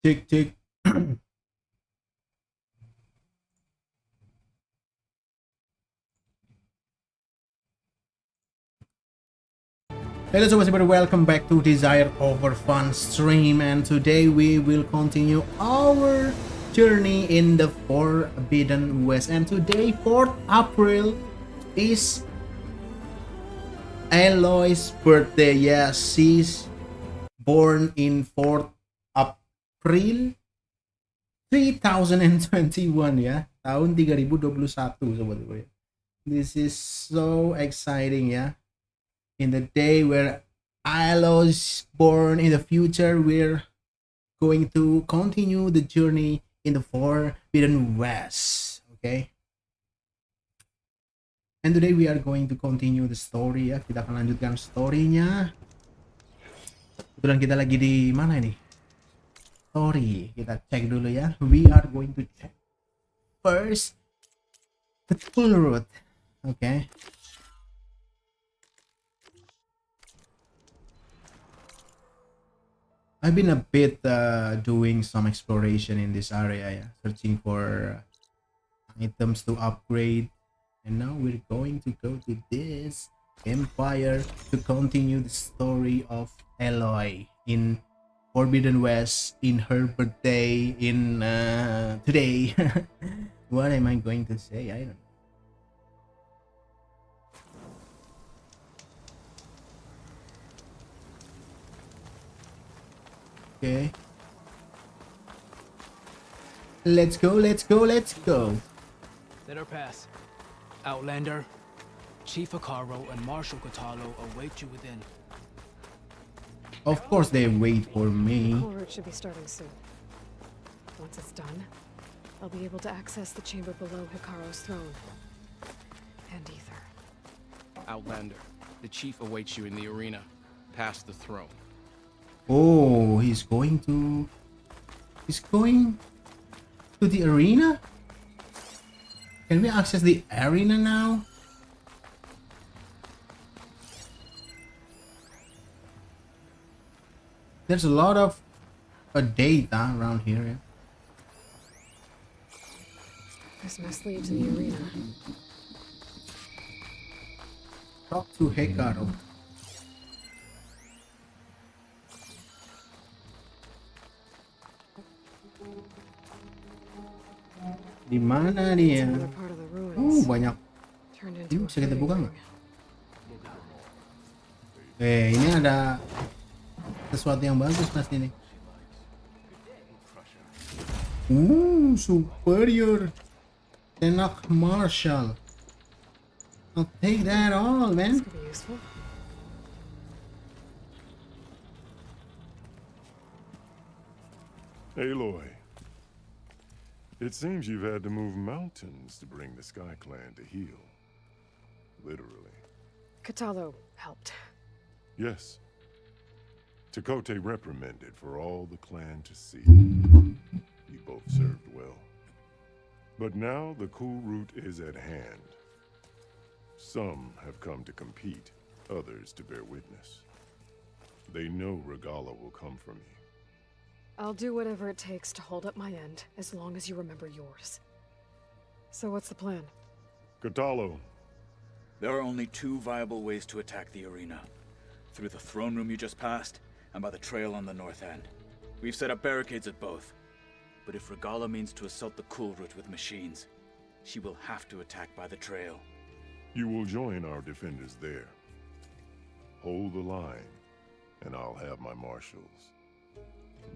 Tick tick. Hello Sobat Cyber, welcome back to Desire Over Fun stream, and today we will continue our journey in the Forbidden West. And today, 4th April, is Aloy's birthday. Yes, she's born in 4th April 3021 ya, tahun 3021 Sobat Cyber. This is so exciting ya. In the day where Aloy's born in the future, we're going to continue the journey in the Forbidden West. Okay. And today we are going to continue the story ya. Kita akan lanjutkan story-nya. Kebetulan kita lagi di mana ini? Story. Kita cek dulu ya. We are going to check first the full route. Okay. I've been a bit doing some exploration in this area, yeah, searching for items to upgrade, and now we're going to go to this empire to continue the story of Aloy in Forbidden West in her birthday in today. What am I going to say? I don't know. Okay. Let's go, let's go, let's go. Let her pass. Outlander, Chief Akaro and Marshal Katalo await you within. Of course they wait for me. The whole route should be starting soon. Once it's done, I'll be able to access the chamber below Hikaru's throne. And Ether. Outlander, the chief awaits you in the arena, past the throne. Oh, he's going to the arena? Can we access the arena now? There's a lot of data around here. Yeah? This must lead to the arena. Talk to Hikaru. Di mana dia? Another part of the ruins. Banyak. Turned Ini into a bisa kita buka fitting nggak? Ini ada sesuatu yang bagus pasti nih. Superior Tenak Marshal. I'll take that all, This man. could be useful. Aloy, it seems you've had to move mountains to bring the Sky Clan to heel. Literally. Katalo helped. Yes. Takote reprimanded for all the clan to see. You both served well. But now the cool route is at hand. Some have come to compete, others to bear witness. They know Regala will come for me. I'll do whatever it takes to hold up my end, as long as you remember yours. So what's the plan? Katalo, There are only two viable ways to attack the arena. Through the throne room you just passed, and by the trail on the north end. We've set up barricades at both. But if Regala means to assault the cool route with machines, she will have to attack by the trail. you will join our defenders there. Hold the line, and I'll have my marshals.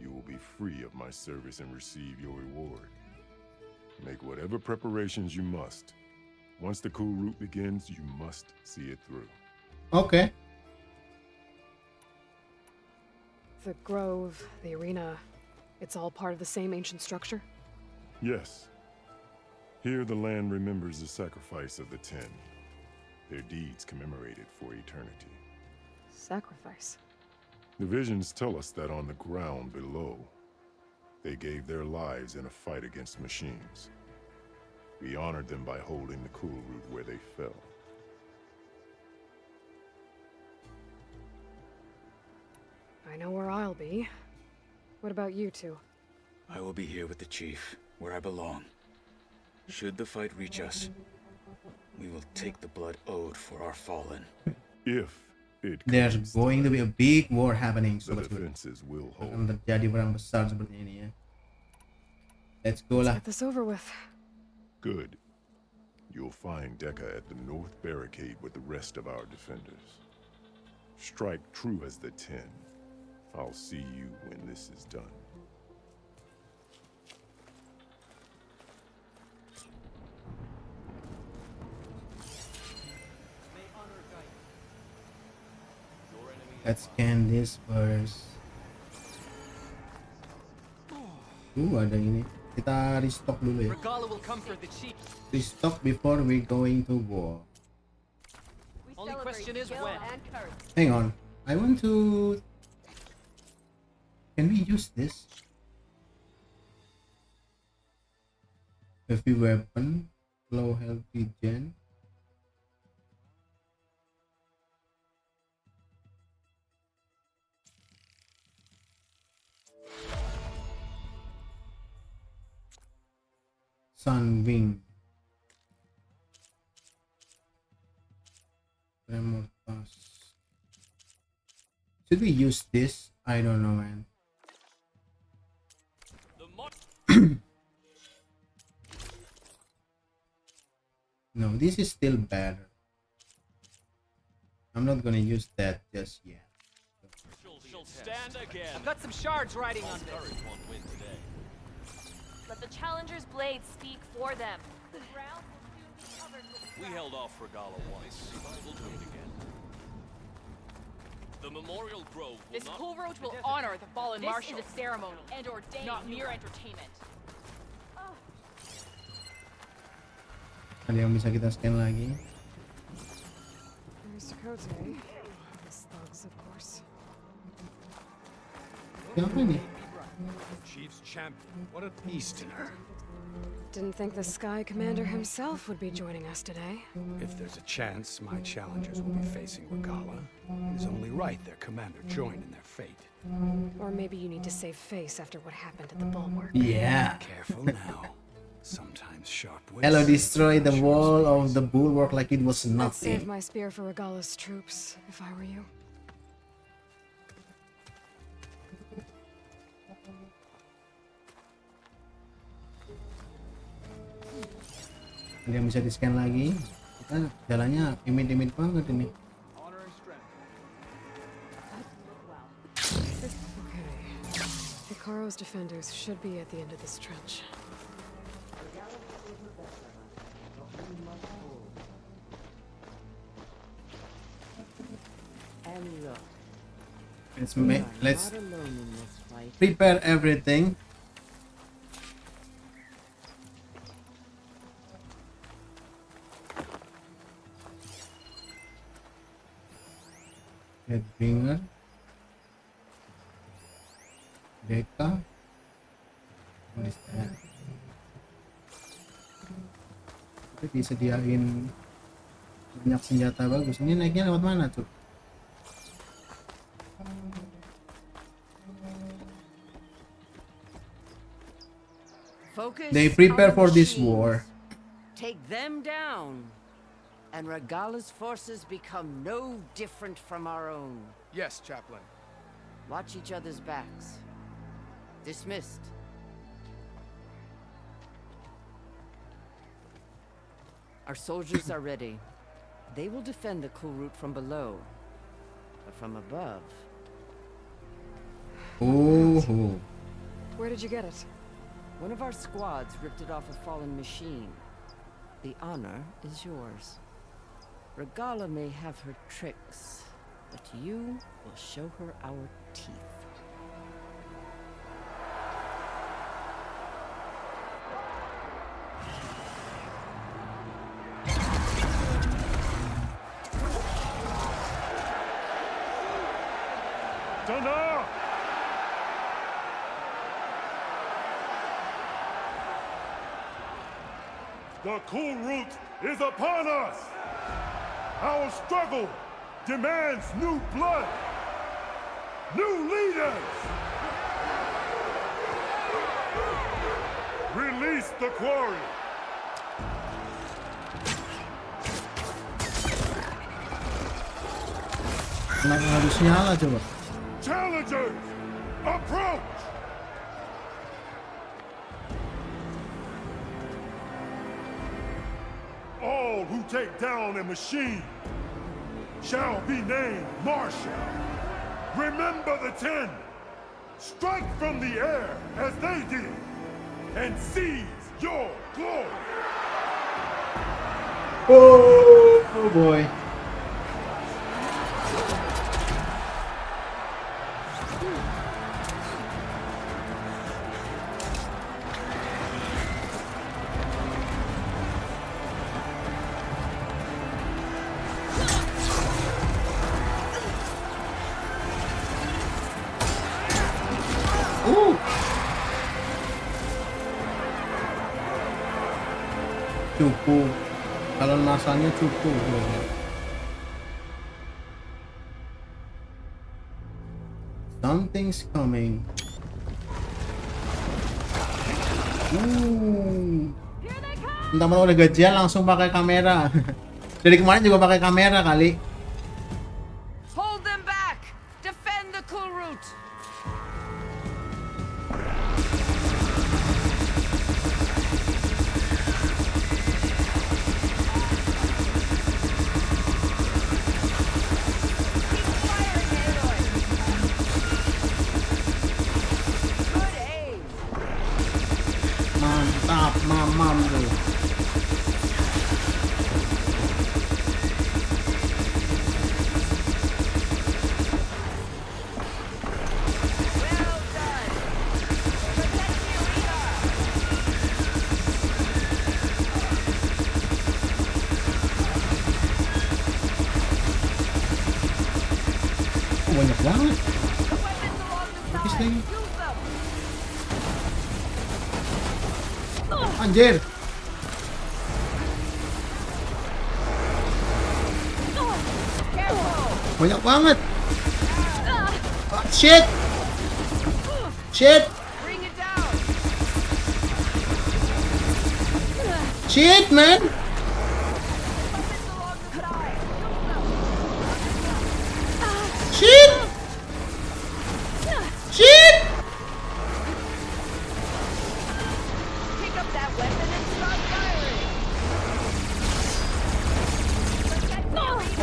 You will be free of my service and receive your reward. Make whatever preparations you must. Once the cool route begins, you must see it through. Okay. The grove, the arena, it's all part of the same ancient structure? Yes. Here the land remembers the sacrifice of the Ten. Their deeds commemorated for eternity. Sacrifice. The visions tell us that on the ground below, they gave their lives in a fight against machines. We honored them by holding the cool route where they fell. I know where I'll be. What about you two? I will be here with the chief, where I belong. Should the fight reach us, we will take the blood owed for our fallen. If it There's comes to going to be a big war happening. the Sobat Cyber. defenses will Akan hold. terjadi perang besar seperti ini ya. Let's go lah. Get this over with. Good. You'll find Dekka at the north barricade with the rest of our defenders. Strike true as the Ten. I'll see you when this is done. Let's scan this first. Ada ini. Kita restock dulu ya. Regala will come for the chief. Restock before we going to war. Only question is when. Hang on. I want to... Can we use this? Heavy weapon. Low health regen. Sunwing. Tremor pass. Should we use this? I don't know, man. No, this is still better. I'm not gonna use that just yet. She'll stand again. I've got some shards riding on this. Courage won't win today. Let the challenger's blades speak for them. The ground will soon be covered with We held off Regala once. We'll do it again. The Memorial Grove will This not... cool road will honor the fallen This marshal. is a ceremony, and ordained, not mere entertainment. Ada yang bisa kita scan lagi? There's Dakota. His thugs, of course. Siapa ini? Chief's champion. What a beast tonight. Didn't think the Sky Commander himself would be joining us today. If there's a chance my challengers will be facing Regala, it is only right their commander join in their fate. Or maybe you need to save face after what happened at the bulwark. Yeah. Careful now. Sometimes sharp wits. Hello, destroy the wall of the bulwark like it was I'd save nothing. my spear for Regala's troops, if I were you. Ada yang bisa di scan lagi? Kita jalannya imit-imit banget ini. Honor and strength. Okay. Hikaro's defenders should be at the end of this trench. Let's prepare everything. Headbringer, Deka. What is that? disediain banyak senjata bagus. Ini naiknya lewat mana tuh? Focus They prepare on the for this machines. war. Take them down, and Regala's forces become no different from our own. Yes, Chaplain. Watch each other's backs. Dismissed. Our soldiers are ready. They will defend the cool route from below. But from above... Oh. Where did you get it? One of our squads ripped it off a fallen machine. The honor is yours. Regala may have her tricks, but you will show her our teeth. Dana! The cool route is upon us! Our struggle demands new blood! New leaders! Release the quarry! Kenapa harus nyala coba? Challengers, approach! All who take down a machine shall be named Marshal. Remember the 10. Strike from the air as they did and seize your glory. Oh boy. Cukup. Kalau masanya cukup. Something's coming. Teman-teman udah gajian langsung pakai kamera. Dari kemarin juga pakai kamera kali. Hold them back! Defend the cool route! Mantap, mamam tuh. Banyak banget. Habis lagi. Anjir. Banyak banget. Oh, shit. Shit. Shit, man. Shit. Shit. Pick up that weapon and start firing!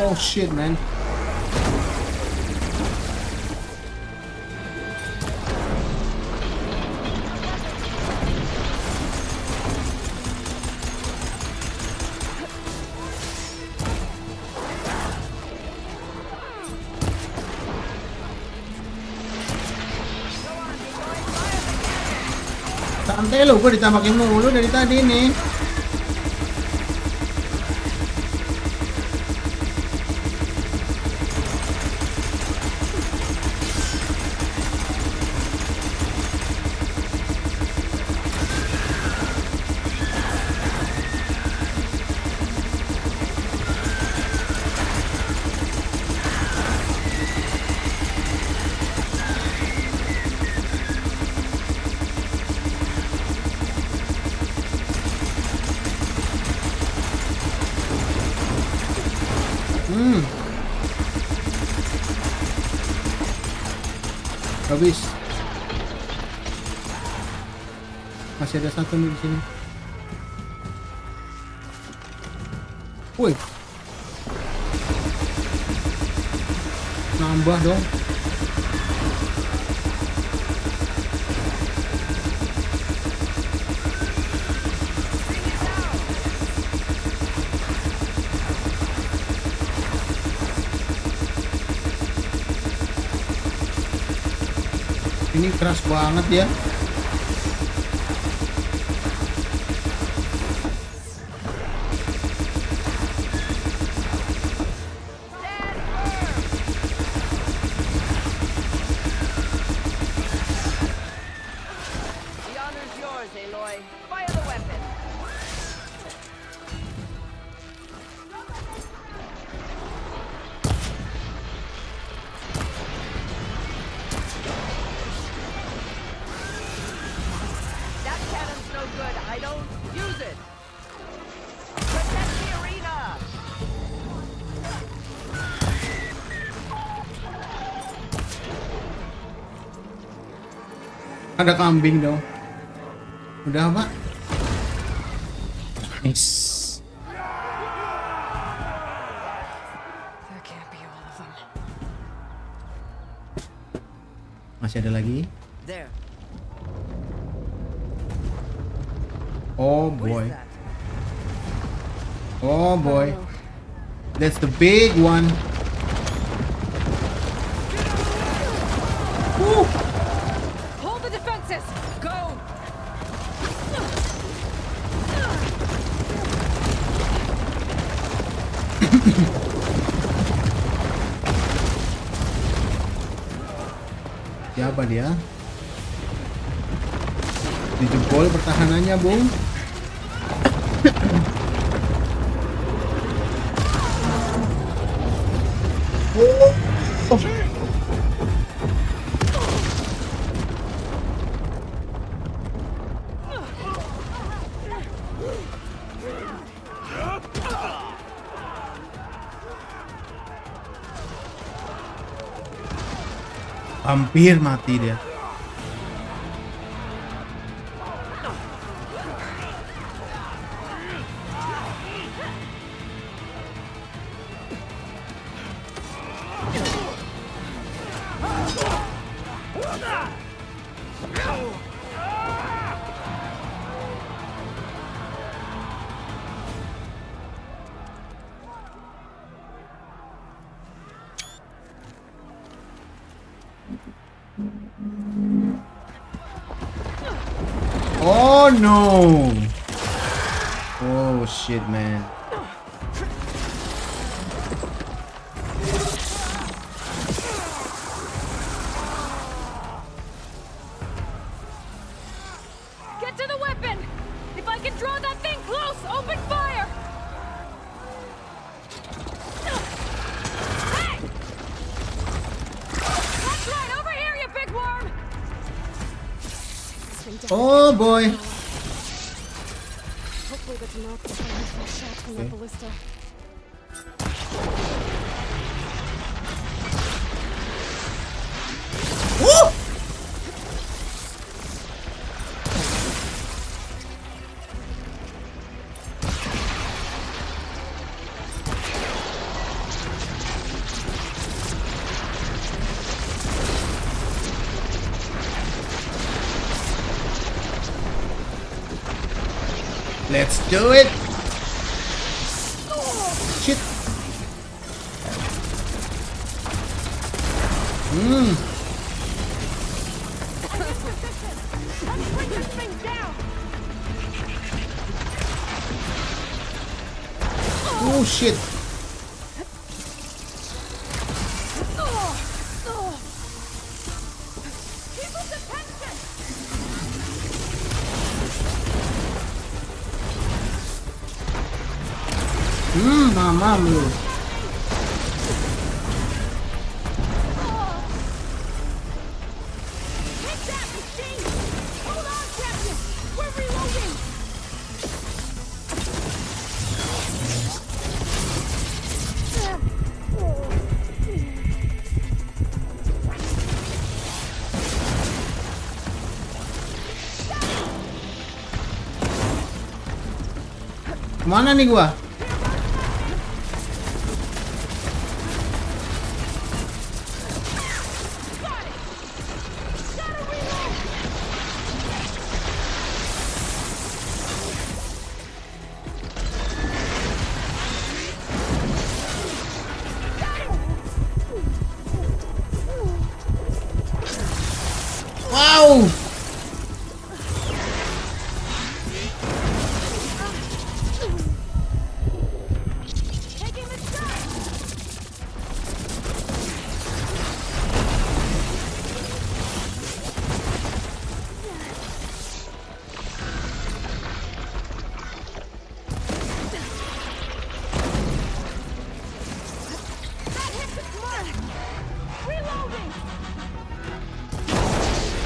Oh shit, man. Santai lu, gue ditambakin mulu dari tadi nih. Habis. Masih ada satu nih di sini. Woi. Nambah dong. Ini keras banget ya. The honor's yours, Aloy. Fire the weapon. That cannon's no good. I don't use it. Protect the arena. Ada kambing dong. Udah apa? Nice. There can't be all of them. Masih ada lagi? There. Oh What is boy. that? Oh boy. That's the big one. Woo! Hold the defenses! Go! Siapa dia? Dijebol pertahanannya, Bung. Hampir mati dia. Oh no! Oh shit, man. Get to the weapon! If I can draw that thing close, open fire! Hey! That's right, over here, you big worm! Oh boy. Hopefully that's enough to find some shots from that ballista. Woo! Let's do it. Shit. Let's bring this thing down! Oh shit. People's attention! Mamam lu. Take that, machine! Hold on, Captain! We're reloading! Mana nih gua? Wow.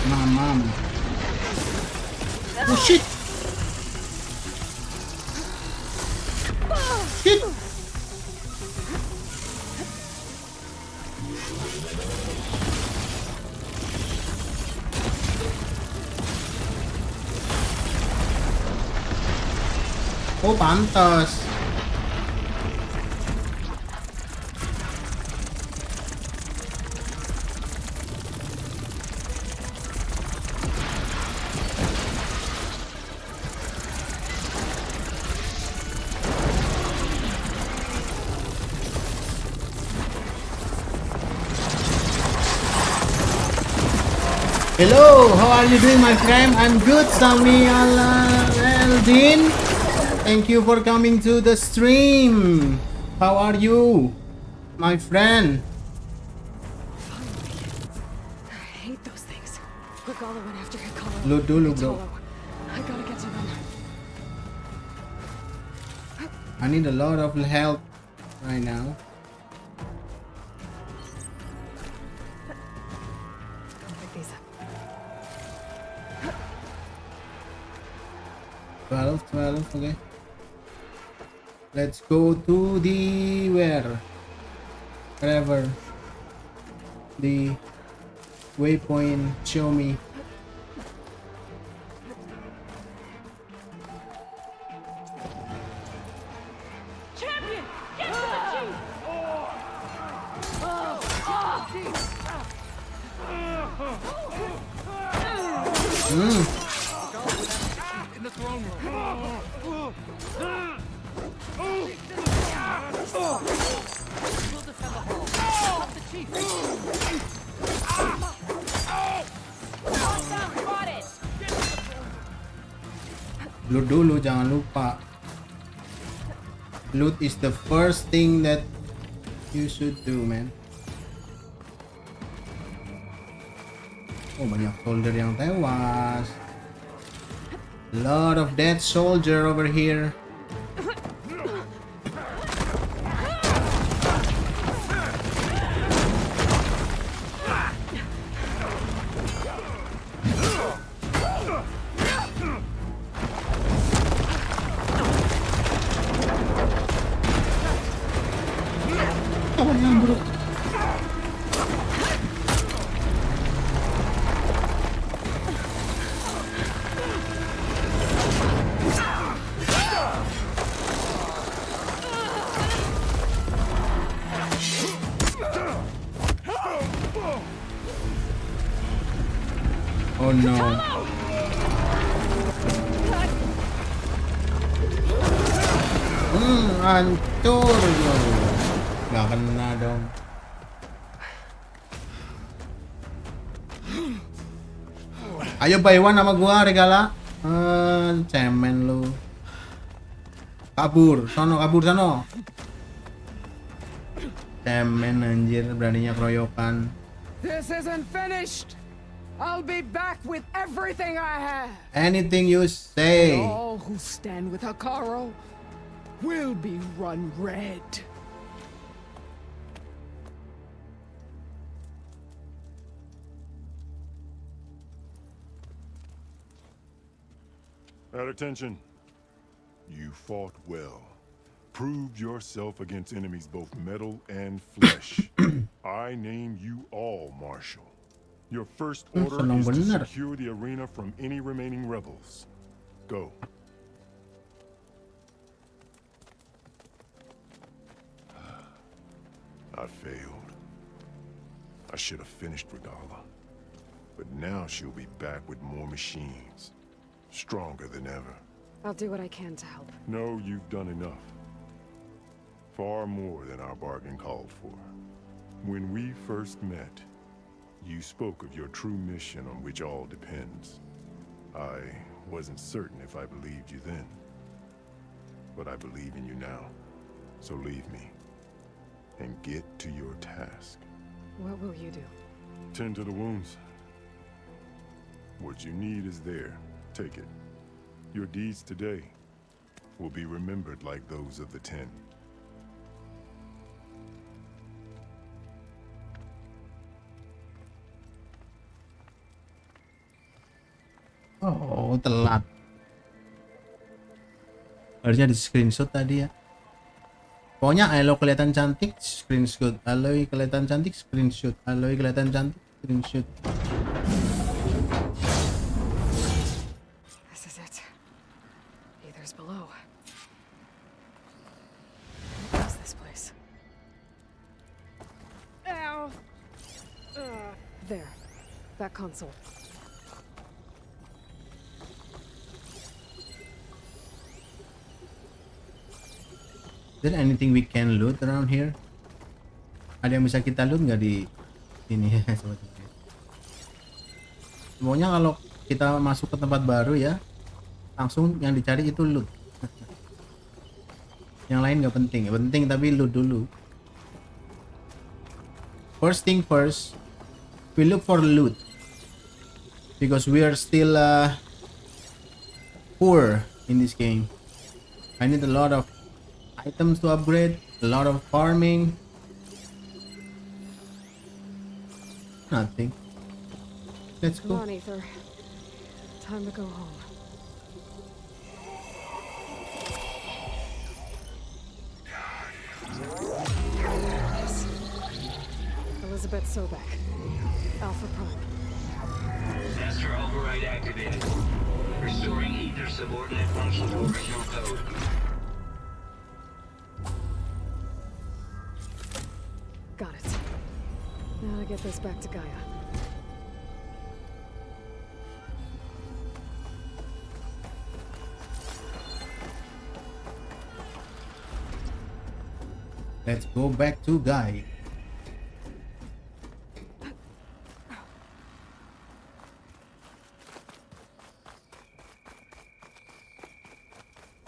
Mamam. Oh shit. Shit. Oh, pantas. Hello, how are you doing, my friend? I'm good, Sami Aldin. Thank you for coming to the stream. How are you, my friend? I hate those things. Regala went after Hikaru. Loot dulu, bro. I gotta get to them. I need a lot of help right now. I'll pick these up. 12, okay. Let's go to the wherever the waypoint show me. Champion! Get to the chief! In the throne room. We'll defend the hall. Help the chief. Hostile spotted! Loot dulu, jangan lupa. Loot is the first thing that you should do, man. Oh, banyak soldier yang tewas. Lot of dead soldier over here. Oh, yan, bro. Oh no. Hancur loh. Gak kena dong. Ayo Baywan sama gua, Regala. Cemen lu. Kabur sono. Cemen anjir, beraninya keroyokan. This isn't finished. I'll be back with everything I have. Anything you say. All who stand with Hikaru will be run red. At attention. You fought well. Proved yourself against enemies both metal and flesh. I name you all Marshal. Your first order senang is to bener. secure the arena from any remaining rebels. Go. I failed. I should have finished Regala. But now she'll be back with more machines. Stronger than ever. I'll do what I can to help. No, you've done enough. Far more than our bargain called for. When we first met, you spoke of your true mission on which all depends. I wasn't certain if I believed you then. But I believe in you now. So leave me. And get to your task. What will you do? Tend to the wounds. What you need is there. Take it. Your deeds today will be remembered like those of the 10. Oh, telat. Harusnya di screenshot tadi ya. Pokoknya Aloy kelihatan cantik, screenshot. Aloy kelihatan cantik, screenshot. Aloy kelihatan cantik, screenshot. This is it. Either's below. What's this place? Ow! There. That console. Is there anything we can loot around here? Ada yang bisa kita loot nggak di sini ya, sobat? Pokoknya kalau kita masuk ke tempat baru ya, langsung yang dicari itu loot. Yang lain nggak penting, ya penting tapi loot dulu. First thing first, we look for loot because we are still poor in this game. I need a lot of items to upgrade, a lot of farming. Nothing. Let's Come go. on, Aether. Time to go home. Yes. Elizabeth Sobek. Alpha Prime. Master override activated. Restoring Ether subordinate function to original code. Got it. Now to get this back to Gaia. Let's go back to Gaia.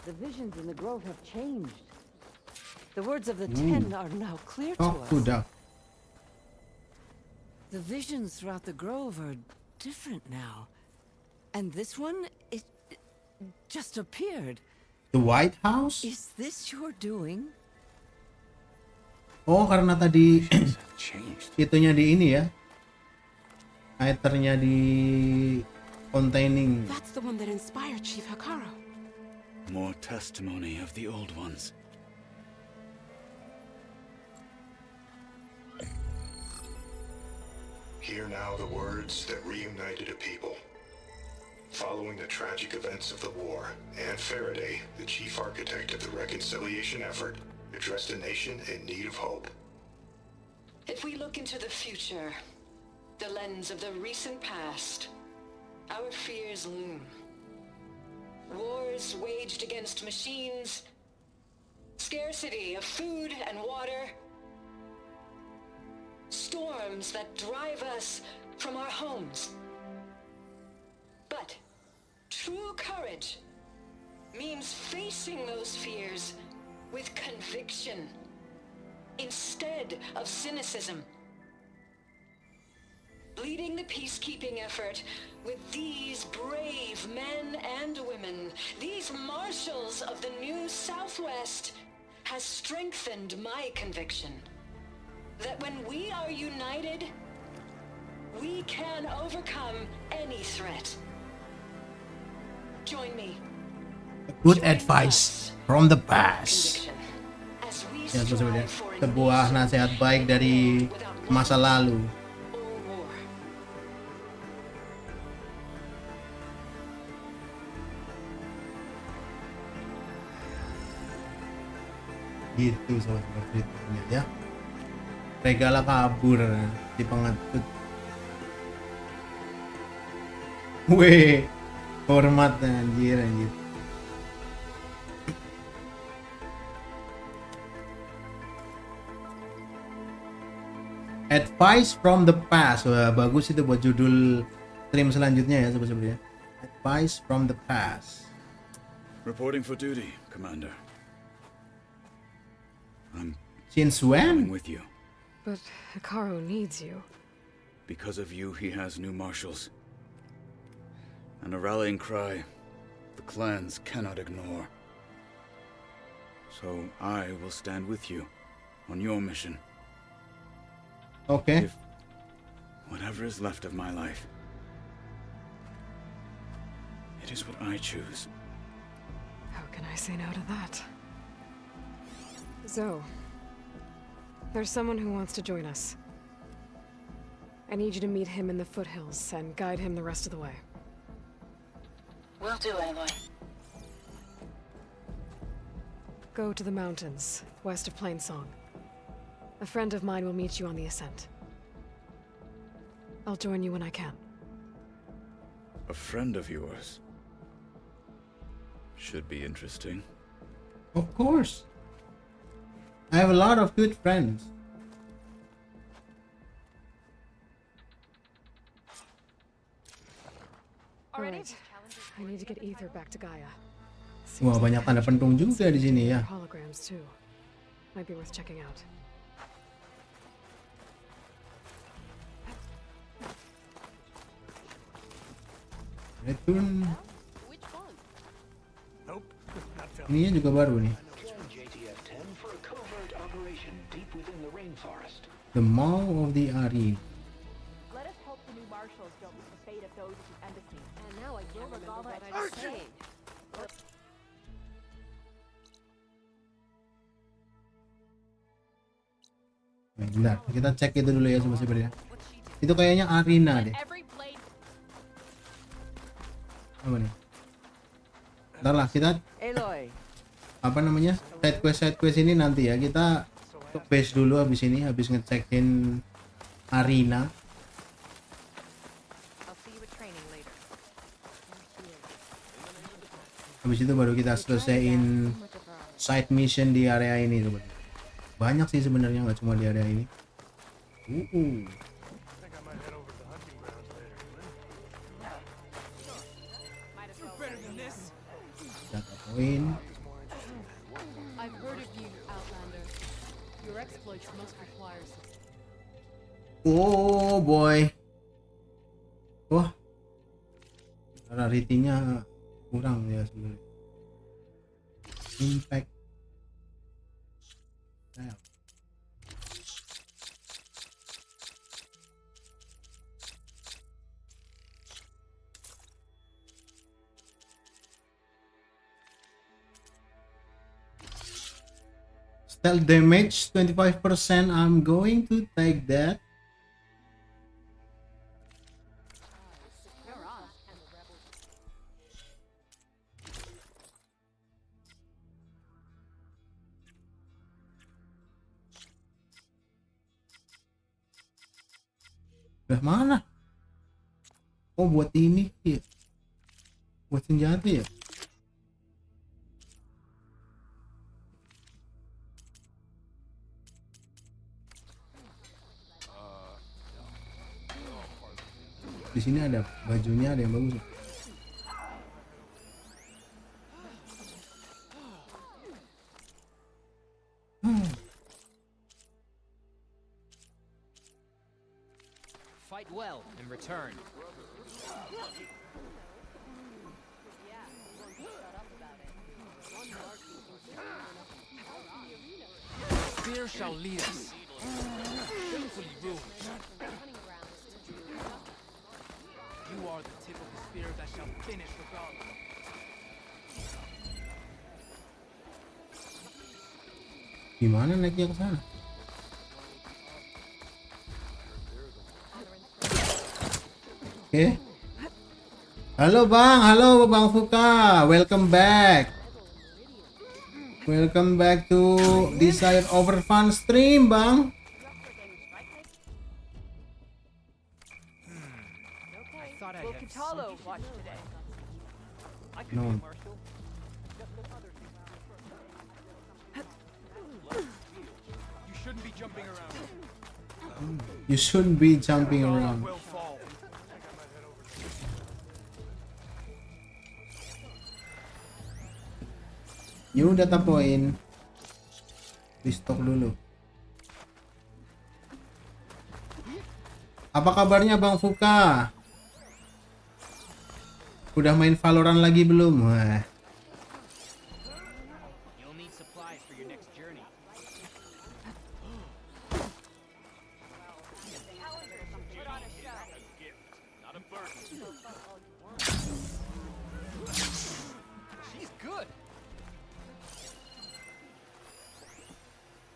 The visions in the grove have changed. The words of the 10 are now clear to Talk us. to Duck. The visions throughout the grove are different now. And this one, it just appeared. The White House? Is this your doing? Oh, karena tadi Changed. itunya di ini ya. Aethernya di containing. That's the one that inspired Chief Hikaru. More testimony of the old ones. Hear now the words that reunited a people. Following the tragic events of the war, Anne Faraday, the chief architect of the reconciliation effort, addressed a nation in need of hope. If we look into the future, the lens of the recent past, our fears loom. Wars waged against machines, scarcity of food and water, storms that drive us from our homes. But true courage means facing those fears with conviction instead of cynicism. Leading the peacekeeping effort with these brave men and women, these marshals of the new Southwest, has strengthened my conviction that when we are united, we can overcome any threat. Join me. Good advice from the past. Ya, sebenarnya sebuah nasihat baik dari masa lalu. Gitu sobat ceritanya ya. Regala kabur si pengecut. Weh, hormat anjir. Advice from the past. Wah, bagus itu buat judul stream selanjutnya ya sebenarnya. Advice from the past. Reporting for duty, Commander. I'm Since coming when? with you. But Hikaru needs you. Because of you, he has new marshals. And a rallying cry the clans cannot ignore. So I will stand with you on your mission. Okay. If whatever is left of my life, it is what I choose. How can I say no to that? Zoe, there's someone who wants to join us. I need you to meet him in the foothills and guide him the rest of the way. Will do, Aloy. Go to the mountains, west of Plainsong. A friend of mine will meet you on the ascent. I'll join you when I can. A friend of yours. Should be interesting. Of course. I have a lot of good friends. Alright. I need to get Ether back to Gaia. Wah, banyak tanda pentung juga di sini ya. Holograms too. Might be worth checking out. Return. Ininya juga baru nih. The Maw of the Arena. Let us hope the new marshals don't meet the fate of those at the embassy. And now I can't remember what I was saying. Bentar, kita cek itu dulu ya sebenarnya. Itu kayaknya arena deh. Apa nih? Bentar lah, kita Aloy. apa namanya, side quest ini nanti ya, kita ke base dulu habis ini, habis ngecekin arena. Habis itu baru kita selesaiin side mission di area ini sobat. Banyak sih sebenarnya, nggak cuma di area ini. Data point. I've heard of you, Outlander. Your exploits must require Oh boy. Wah. Rarity-nya kurang ya sebenarnya. Impact. Nah. Stealth damage 25%. I'm going to take that. Udah mana? Oh, buat ini ya. Buat senjata ya. Di sini ada bajunya, ada yang bagus. Fight well and return. Fear shall lead us. Painfully ruined. You are the tip of the spear that shall finish Regala. Gimana naiknya ke sana? Oke. Halo Bang Fuka. Welcome back. Welcome back to Desire Over Fun stream, Bang. Aloy watch today. I could No. be a marshal. You shouldn't be jumping around. You shouldn't be jumping around. Will fall. You data point. Restock dulu. Apa kabarnya Bang Fuka? Udah main Valorant lagi belum? Wah. You'll need supplies for your next journey. Not a burden. She's good.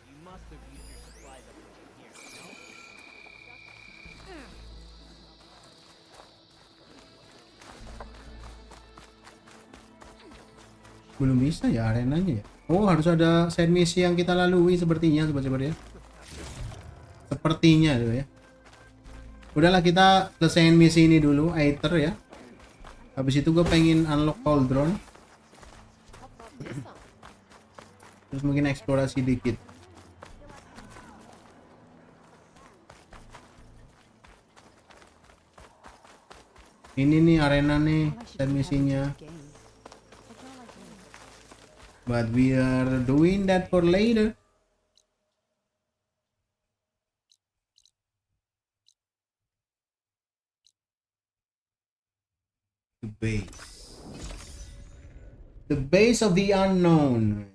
You must have used your supplies up here, no? Belum bisa ya arenanya ya. Oh, harus ada side misi yang kita lalui sepertinya sobat-sobat ya. Sepertinya tuh ya. Udahlah kita selesaiin misi ini dulu, Aether ya. Habis itu gue pengen unlock Cauldron. Terus mungkin eksplorasi dikit. Ini nih arena nih, side misinya. But we are doing that for later. The base. The base of the unknown.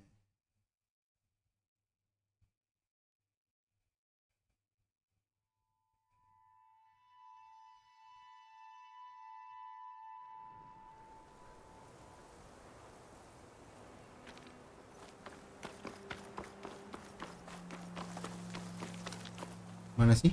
Mana sih?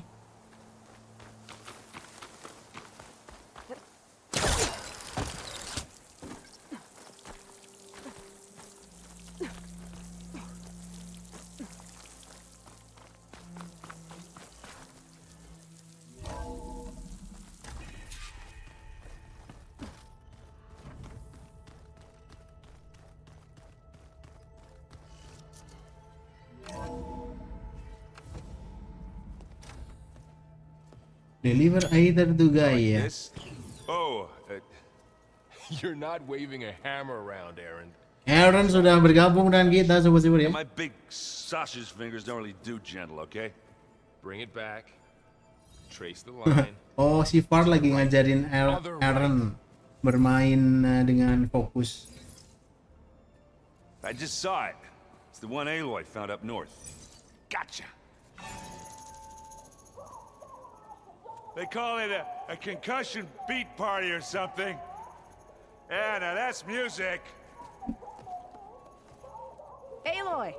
Deliver either to guy ya. Oh, you're not waving a hammer around, Aaron. Aaron sudah bergabung dengan kita sobat-sobat ya. My big sausage fingers don't really do gentle, okay? Bring it back. Trace the line. Oh, si Far lagi ngajarin Aaron bermain dengan fokus. I just saw it. It's the one Aloy found up north. Gotcha. They call it a concussion beat party or something. Yeah, now that's music. Aloy!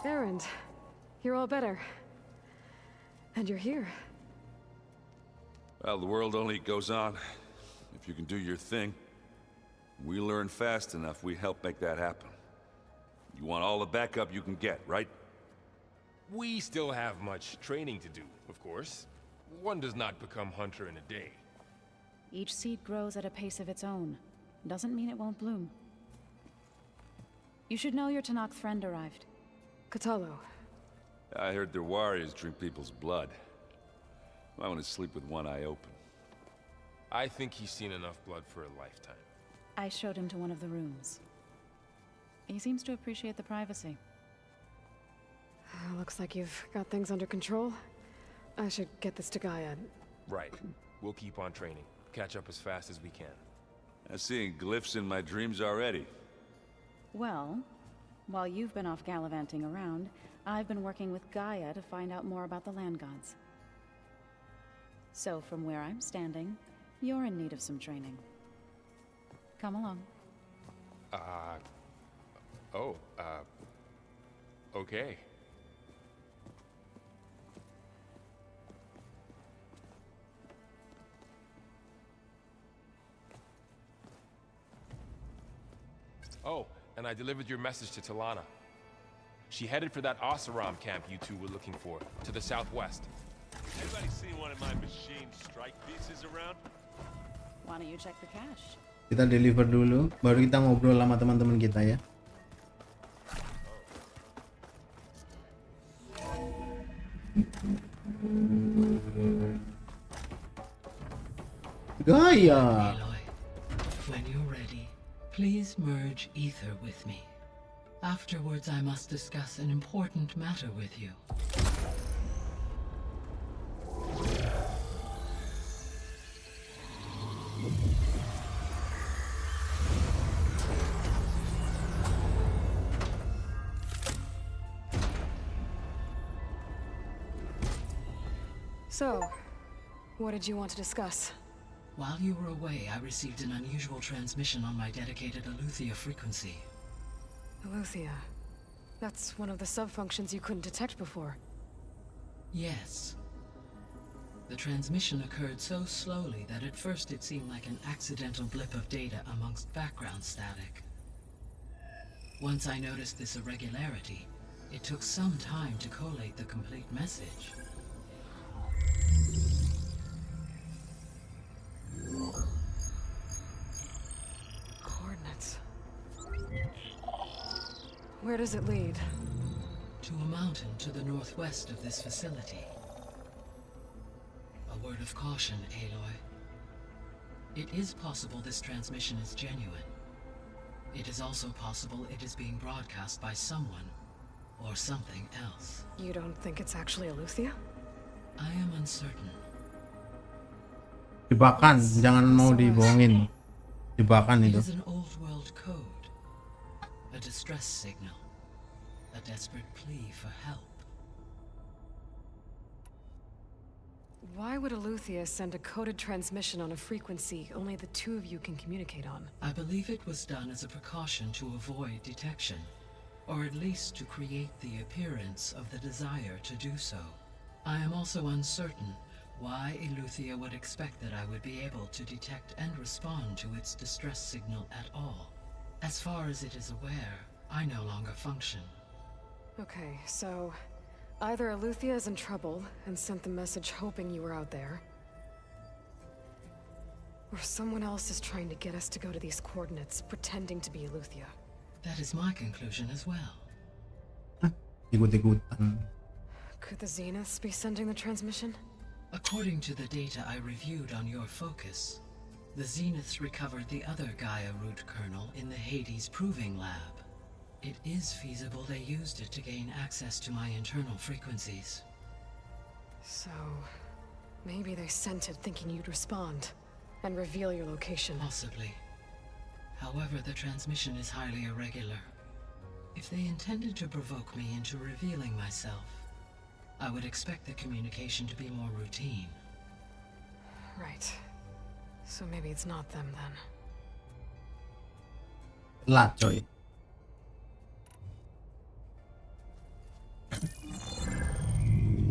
Aaron, you're all better. And you're here. Well, the world only goes on if you can do your thing. We learn fast enough, we help make that happen. You want all the backup you can get, right? We still have much training to do, of course. One does not become hunter in a day. Each seed grows at a pace of its own. Doesn't mean it won't bloom. You should know your Tanakh friend arrived. Katalo. I heard their warriors drink people's blood. I want to sleep with one eye open. I think he's seen enough blood for a lifetime. I showed him to one of the rooms. He seems to appreciate the privacy. Looks like you've got things under control. I should get this to Gaia. Right. We'll keep on training. Catch up as fast as we can. I'm seeing glyphs in my dreams already. Well, while you've been off gallivanting around, I've been working with Gaia to find out more about the land gods. So from where I'm standing, you're in need of some training. Come along. Okay. Oh, and I delivered your message to Talana. She headed for that Oseram camp you two were looking for, to the southwest. Anybody seen one of my machine strike pieces around? Why don't you check the cache? Kita deliver dulu, baru kita ngobrol sama teman-teman kita ya. Gaia. Aloy, when you're ready, please merge ether with me. Afterwards, I must discuss an important matter with you. So, what did you want to discuss? While you were away, I received an unusual transmission on my dedicated Aletheia frequency. Aletheia. That's one of the sub-functions you couldn't detect before. Yes. The transmission occurred so slowly that at first it seemed like an accidental blip of data amongst background static. Once I noticed this irregularity, it took some time to collate the complete message. Coordinates. Where does it lead? To a mountain to the northwest of this facility. A word of caution, Aloy. It is possible this transmission is genuine. It is also possible it is being broadcast by someone or something else. You don't think it's actually Aletheia? I am uncertain. Jebakan, jangan mau dibohongin. Jebakan It itu. is an old world code. A distress signal. A desperate plea for help. Why would Aletheia send a coded transmission on a frequency only the two of you can communicate on? I believe it was done as a precaution to avoid detection, or at least to create the appearance of the desire to do so. I am also uncertain why Aletheia would expect that I would be able to detect and respond to its distress signal at all. As far as it is aware, I no longer function. Okay, so either Aletheia is in trouble and sent the message hoping you were out there, or someone else is trying to get us to go to these coordinates, pretending to be Aletheia. That is my conclusion as well. Ikut-ikutan. Could the Zeniths be sending the transmission? According to the data I reviewed on your focus, the Zeniths recovered the other Gaia root kernel in the Hades Proving Lab. It is feasible they used it to gain access to my internal frequencies. So, maybe they sent it thinking you'd respond and reveal your location. Possibly. However, the transmission is highly irregular. If they intended to provoke me into revealing myself, I would expect the communication to be more routine. Right. So maybe it's not them then. Lat, coy.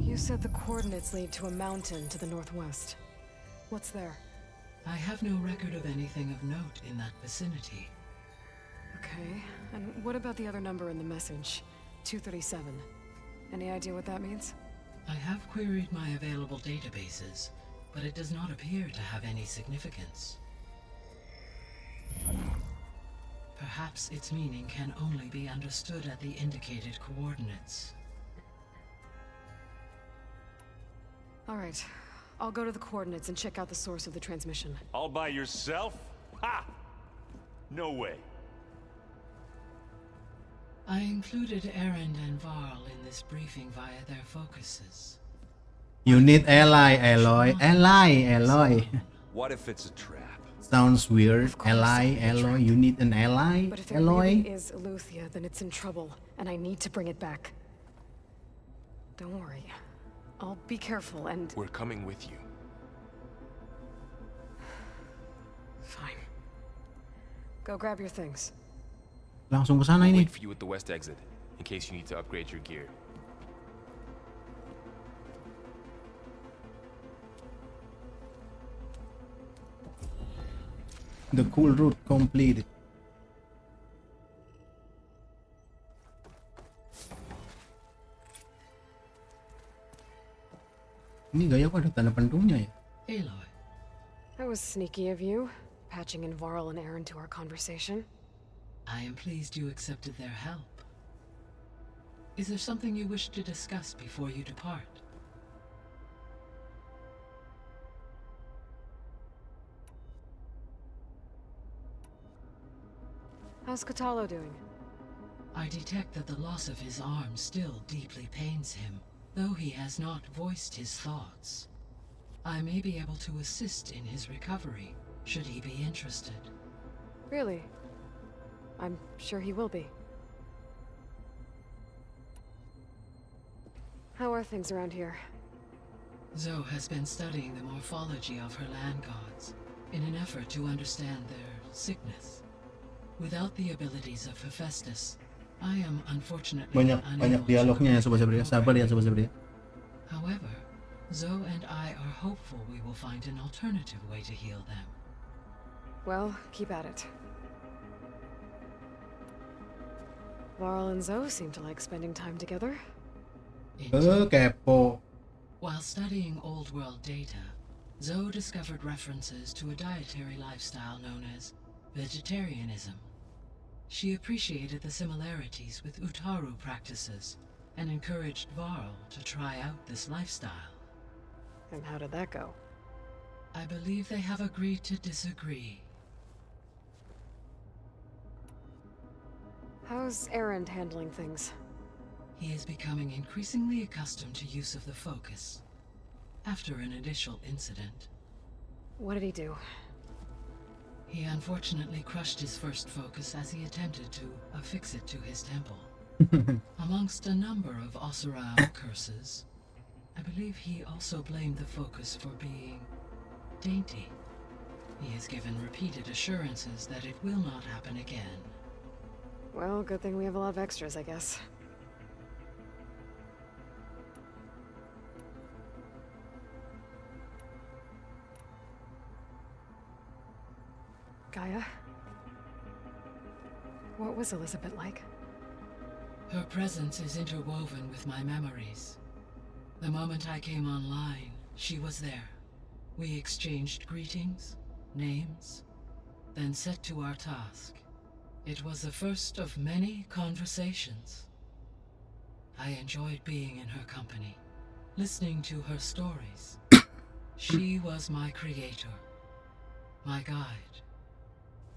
You said the coordinates lead to a mountain to the northwest. What's there? I have no record of anything of note in that vicinity. Okay, and what about the other number in the message? 237. Any idea what that means? I have queried my available databases, but it does not appear to have any significance. Perhaps its meaning can only be understood at the indicated coordinates. All right, I'll go to the coordinates and check out the source of the transmission. All by yourself? Ha! No way. I included Erend and Varl in this briefing via their focuses. You need ally, Aloy. Ally, Aloy. What if it's a trap? Sounds weird. Ally, Aloy. You need an ally, But if it Aloy. really is Aletheia, then it's in trouble, and I need to bring it back. Don't worry. I'll be careful and... We're coming with you. Fine. Go grab your things. Langsung ke sana We'll ini. wait for you at the west exit, in case you need to upgrade your gear. The cool route completed. Ini gaya kok ada tanda pentunnya ya? Aloy. I That was sneaky of you, patching in Varl and Aaron to our conversation. I am pleased you accepted their help. Is there something you wish to discuss before you depart? How's Katalo doing? I detect that the loss of his arm still deeply pains him, though he has not voiced his thoughts. I may be able to assist in his recovery, should he be interested. Really? I'm sure he will be. How are things around here? Zoe has been studying the morphology of her land gods in an effort to understand their sickness. Without the abilities of Hephaestus, I am unfortunately banyak dialognya ya Sobat Cyber. Sabar ya Sobat Cyber. However, Zoe and I are hopeful we will find an alternative way to heal them. Well, keep at it. Varl and Zoe seem to like spending time together. Kepo. While studying old world data, Zoe discovered references to a dietary lifestyle known as vegetarianism. She appreciated the similarities with Utaru practices and encouraged Varl to try out this lifestyle. And how did that go? I believe they have agreed to disagree. How's Aaron handling things? He is becoming increasingly accustomed to use of the focus. After an initial incident. What did he do? He unfortunately crushed his first focus as he attempted to affix it to his temple. Amongst a number of Osura curses, I believe he also blamed the focus for being dainty. He has given repeated assurances that it will not happen again. Well, good thing we have a lot of extras, I guess. Gaia? What was Elizabeth like? Her presence is interwoven with my memories. The moment I came online, she was there. We exchanged greetings, names, then set to our task. It was the first of many conversations. I enjoyed being in her company, listening to her stories. She was my creator, my guide.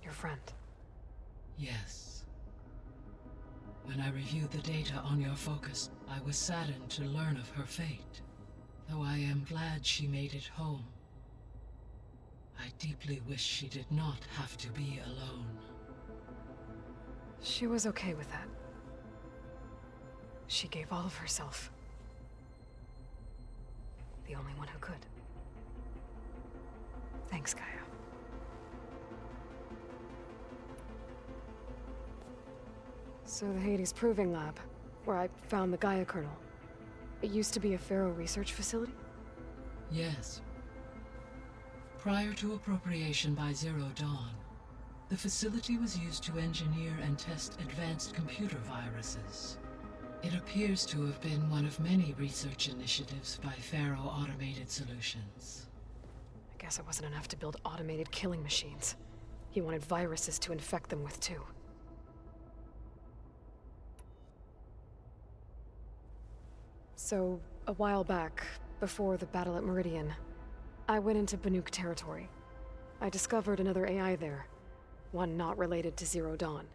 Your friend? Yes. When I reviewed the data on your focus, I was saddened to learn of her fate. Though I am glad she made it home. I deeply wish she did not have to be alone. She was okay with that. She gave all of herself. The only one who could. Thanks, Gaia. So the Hades Proving Lab, where I found the Gaia kernel. It used to be a Pharaoh research facility? Yes. Prior to appropriation by Zero Dawn, the facility was used to engineer and test advanced computer viruses. It appears to have been one of many research initiatives by Pharaoh Automated Solutions. I guess it wasn't enough to build automated killing machines. He wanted viruses to infect them with too. So, a while back, before the battle at Meridian, I went into Banuk territory. I discovered another AI there, one not related to Zero Dawn.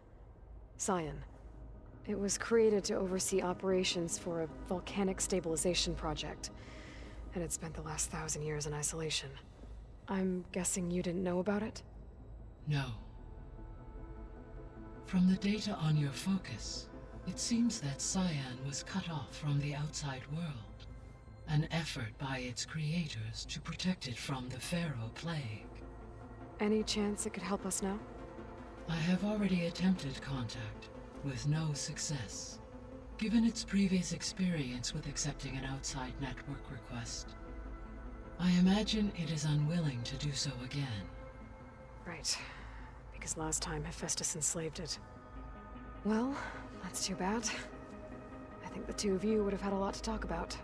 Cyan. It was created to oversee operations for a volcanic stabilization project, and it spent the last 1,000 years in isolation. I'm guessing you didn't know about it? No. From the data on your focus, it seems that Cyan was cut off from the outside world, an effort by its creators to protect it from the Pharaoh plague. Any chance it could help us now? I have already attempted contact, with no success. Given its previous experience with accepting an outside network request, I imagine it is unwilling to do so again. Right. Because last time Hephaestus enslaved it. Well, that's too bad. I think the two of you would have had a lot to talk about.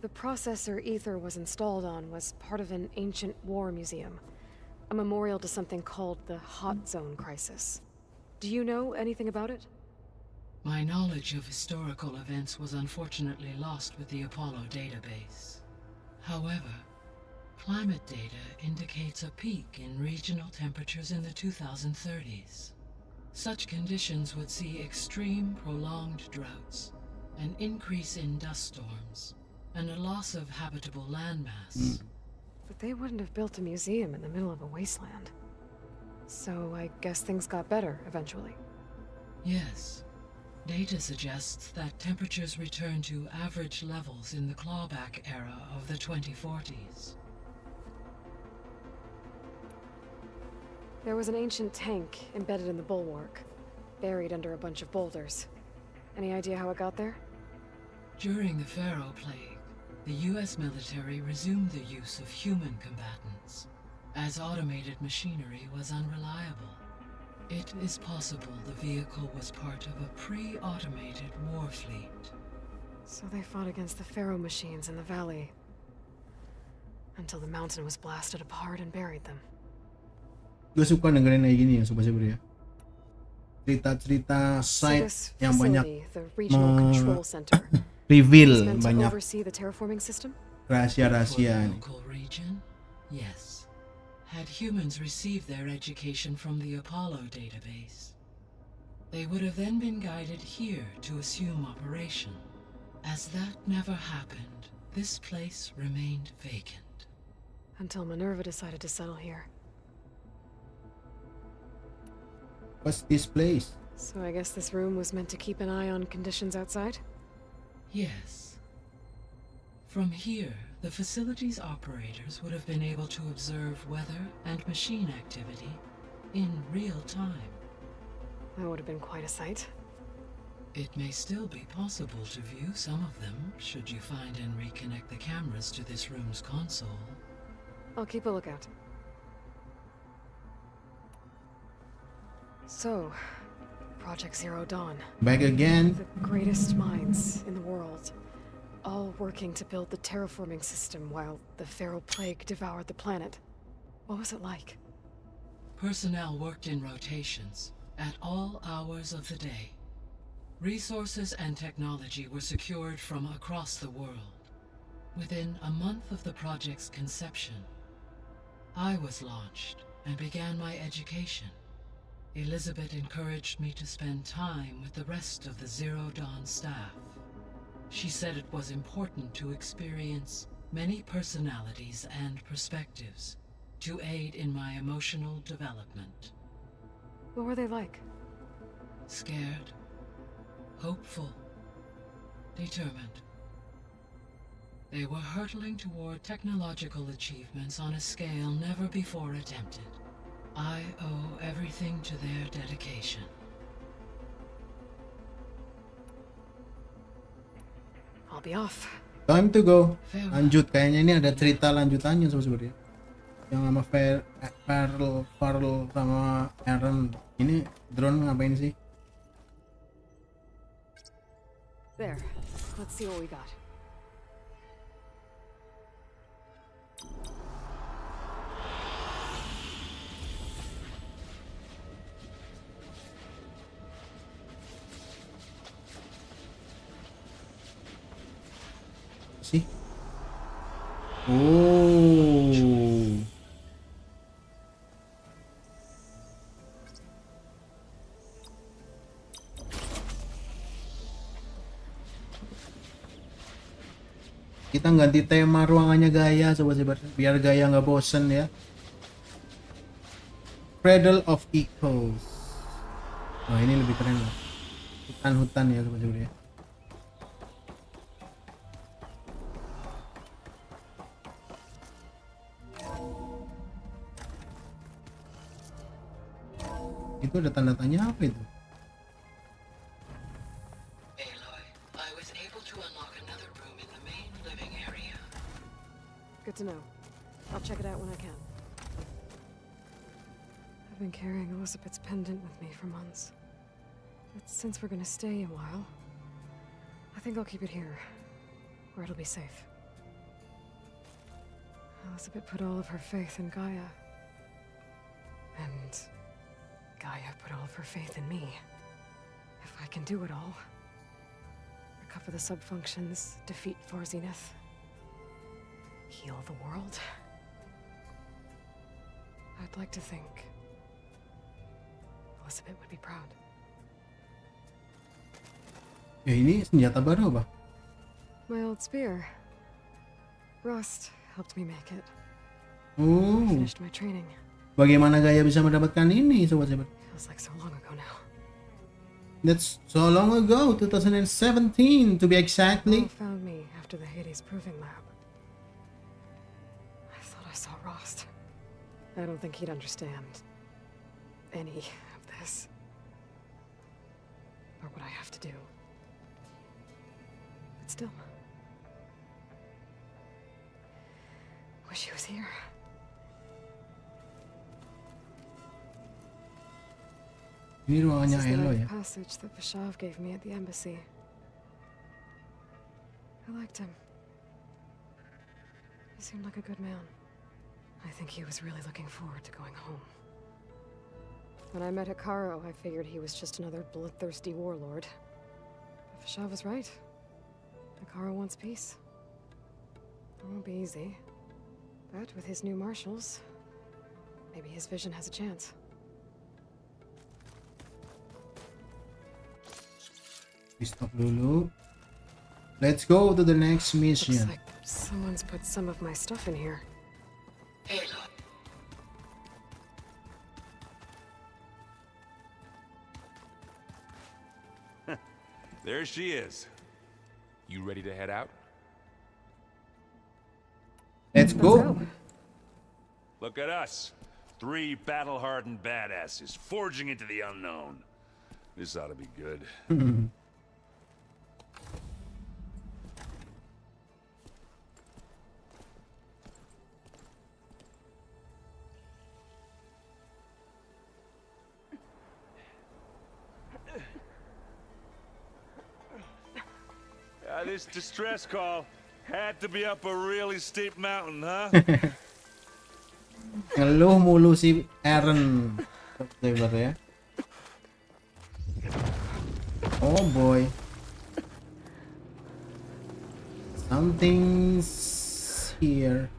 The processor Ether was installed on was part of an ancient war museum, a memorial to something called the Hot Zone Crisis. Do you know anything about it? My knowledge of historical events was unfortunately lost with the Apollo database. However, climate data indicates a peak in regional temperatures in the 2030s. Such conditions would see extreme, prolonged droughts, an increase in dust storms, and a loss of habitable landmass. But they wouldn't have built a museum in the middle of a wasteland. So I guess things got better eventually. Yes. Data suggests that temperatures returned to average levels in the clawback era of the 2040s. There was an ancient tank embedded in the bulwark, buried under a bunch of boulders. Any idea how it got there? During the Pharaoh Plague, the US military resumed the use of human combatants, as automated machinery was unreliable. It is possible the vehicle was part of a pre-automated war fleet. So they fought against the Pharaoh machines in the valley, until the mountain was blasted apart and buried them. Gue suka dengerin kayak gini ya, Sobat Cyber ya. Cerita-cerita site yang banyak the regional control center, reveal, meant to banyak oversee the terraforming system? rahasia-rahasia nih. Local region? Yes. Had humans received their education from the Apollo database, they would have then been guided here to assume operation. As that never happened, this place remained vacant. Until Minerva decided to settle here. What's this place? So I guess this room was meant to keep an eye on conditions outside? Yes. From here, the facility's operators would have been able to observe weather and machine activity in real time. That would have been quite a sight. It may still be possible to view some of them, should you find and reconnect the cameras to this room's console. I'll keep a lookout. So, Project Zero Dawn. Back again. The greatest minds in the world, all working to build the terraforming system while the Pharaoh Plague devoured the planet. What was it like? Personnel worked in rotations, at all hours of the day. Resources and technology were secured from across the world. Within a month of the project's conception, I was launched and began my education. Elizabeth encouraged me to spend time with the rest of the Zero Dawn staff. She said it was important to experience many personalities and perspectives to aid in my emotional development. What were they like? Scared, hopeful, determined. They were hurtling toward technological achievements on a scale never before attempted. I owe everything to their dedication. I'll be off. Time to go. Lanjut, kayaknya ini ada cerita lanjutannya sebenarnya. Yang sama Farrell sama Aaron. Ini drone ngapain sih? There. Let's see what we got. Sih. Oh. Kita ganti tema ruangannya Gaia, Sobat Cyber, biar Gaia nggak bosen ya. Cradle of Echoes. Wah, ini lebih keren lah. Hutan-hutan ya, Sobat Cyber ya. Itu ada tanda tanya apa itu? Aloy, I was able to unlock another room in the main living area. Good to know. I'll check it out when I can. I've been carrying Elizabeth's pendant with me for months. But since we're gonna stay a while, I think I'll keep it here, where it'll be safe. Elizabeth put all of her faith in Gaia. And Gaia put all of her faith in me. If I can do it all, recover the sub-functions, defeat Zenith, heal the world, I'd like to think Elizabeth would be proud. Ya ini senjata baru apa? My old spear. Rust helped me make it. Oh. Finished my training. Bagaimana Gaia bisa mendapatkan ini, Sobat Cyber? Feels like so long ago now. That's so long ago, 2017 to be exactly. Paul found me after the Hades Proving Lab. I thought I saw Rost. I don't think he'd understand any of this. Or what I have to do. But still. Wish he was here. Ini ruangannya This is the Aloy night ya. passage that Vashav gave me at the embassy. I liked him. He seemed like a good man. I think he was really looking forward to going home. When I met Hikaru, I figured he was just another bloodthirsty warlord. But Vashav was right. Hikaru wants peace. It won't be easy. But with his new marshals, maybe his vision has a chance. Stop dulu. Let's go to the next mission. Looks like someone's put some of my stuff in here. There she is. You ready to head out? Let's go. Look at us. 3 battle-hardened badasses forging into the unknown. This ought to be good. This distress call had to be up a really steep mountain, huh? Ngeluh mulu si Aaron. Cyber ya. Oh boy. Something's here.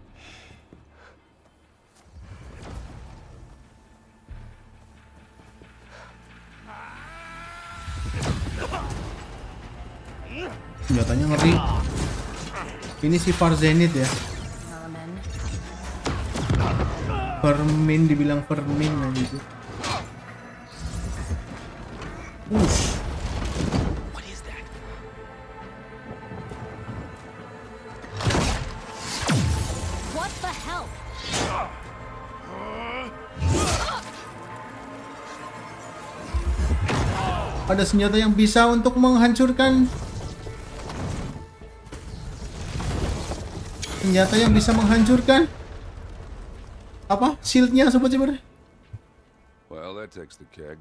Senjatanya ngeri. Ini si Zenith ya. Vermin, dibilang vermin aja gitu. What is that? What the hell? Ada senjata yang bisa untuk menghancurkan. Senjata yang bisa menghancurkan. Apa? Shieldnya, Sobat Cyber? Well, that takes the keg.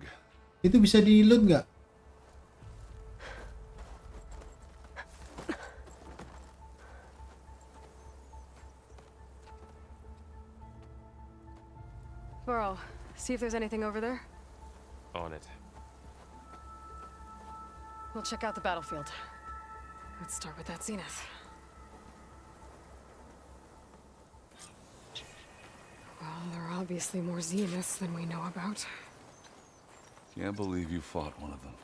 Itu bisa di-load nggak? Burrow, see if there's anything over there. On it. We'll check out the battlefield. Let's start with that Zenith. Well, there are obviously more Zeniths than we know about. Can't believe you fought one of them.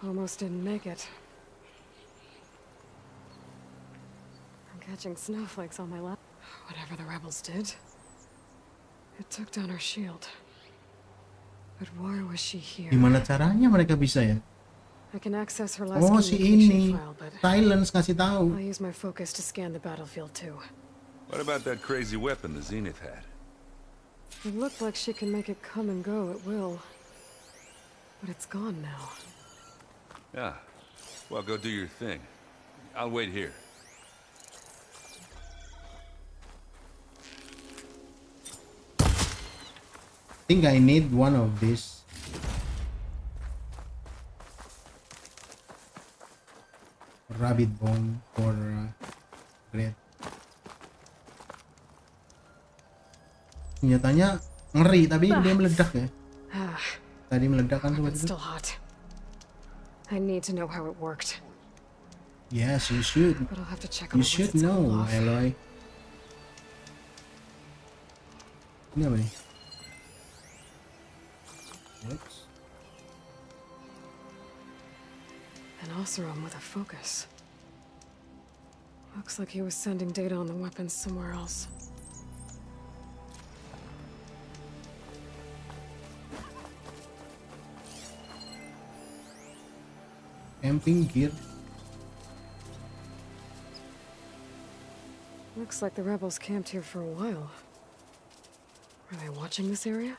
Almost didn't make it. I'm catching snowflakes on my lap. Whatever the rebels did, it took down our shield. But why was she here? Gimana caranya mereka bisa ya? I can access her last Oh, si communication ini. file, but Silence ngasih tahu. I'll use my focus to scan the battlefield too. What about that crazy weapon the Zenith had? It looked like she can make it come and go at will. But it's gone now. Yeah. Well, go do your thing. I'll wait here. I think I need one of these. Rabbit bone for great. Senjatanya ngeri tapi dia meledak ya. Tadi meledak kan sobat It's itu. still hot. I need to know how it worked. Yes, you should. But I'll have to check You on it once should it's cooled know, off. Aloy. Ini apa nih? Oops. An Oseram with a focus. Looks like he was sending data on the weapons somewhere else. Camping gear. Looks like the rebels camped here for a while. Are they watching this area?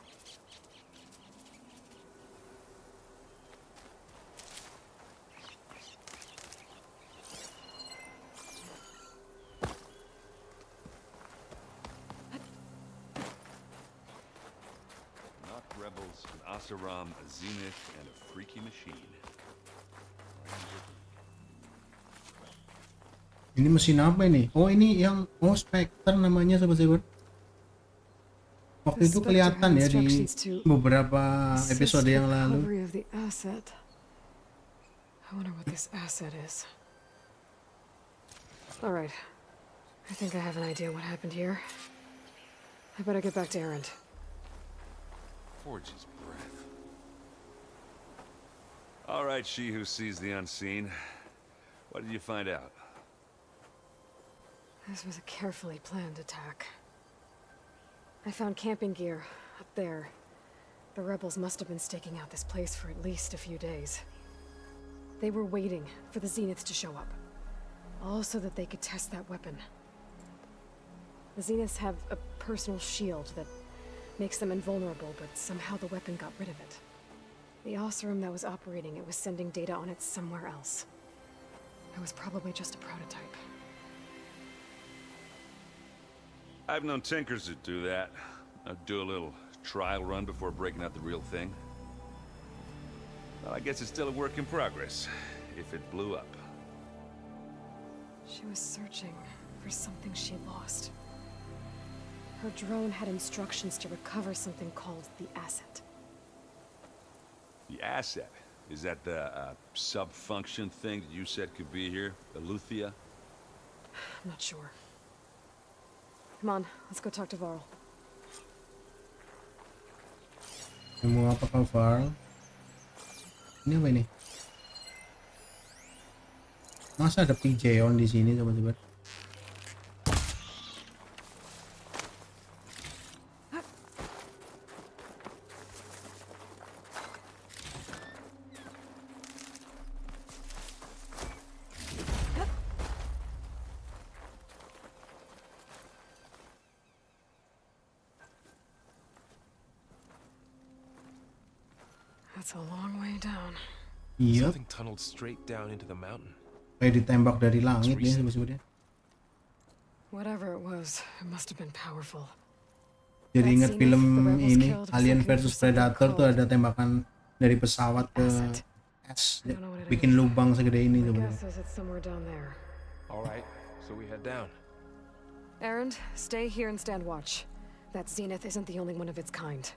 Not rebels, an Oseram, a Zenith, and a freaky machine. Ini mesin apa ini? Oh ini yang Spectre namanya sobat cyber. Waktu itu kelihatan ya di beberapa episode yang lalu. Recovery of the asset. I wonder what this asset is. All right. I think I have an idea what happened here. I better get back to Erend. Forge's breath. All right, she who sees the unseen. What did you find out? This was a carefully planned attack. I found camping gear up there. The rebels must have been staking out this place for at least a few days. They were waiting for the Zeniths to show up, all so that they could test that weapon. The Zeniths have a personal shield that makes them invulnerable, but somehow the weapon got rid of it. The Oseram that was operating it was sending data on it somewhere else. It was probably just a prototype. I've known tinkers that do that. I'd do a little trial run before breaking out the real thing. Well, I guess it's still a work in progress, if it blew up. She was searching for something she lost. Her drone had instructions to recover something called the asset. The asset? Is that the sub-function thing that you said could be here? Aletheia? I'm not sure. Come on, let's go talk to Varl. Mau apa kau Varl? Ini apa ini? Masa ada Pigeon di sini sobat-sobat? That's a long way down. Iya. Something tunneled straight down into the mountain. Kayak ditembak dari langit ya sobat-sobat. Whatever it was, it must have been powerful. Jadi ingat film ini Alien versus Predator tuh ada tembakan dari pesawat ke es, bikin lubang segede ini sebenarnya. All right, so we head down. Erend, stay here and stand watch. That Zenith isn't the only one of its kind.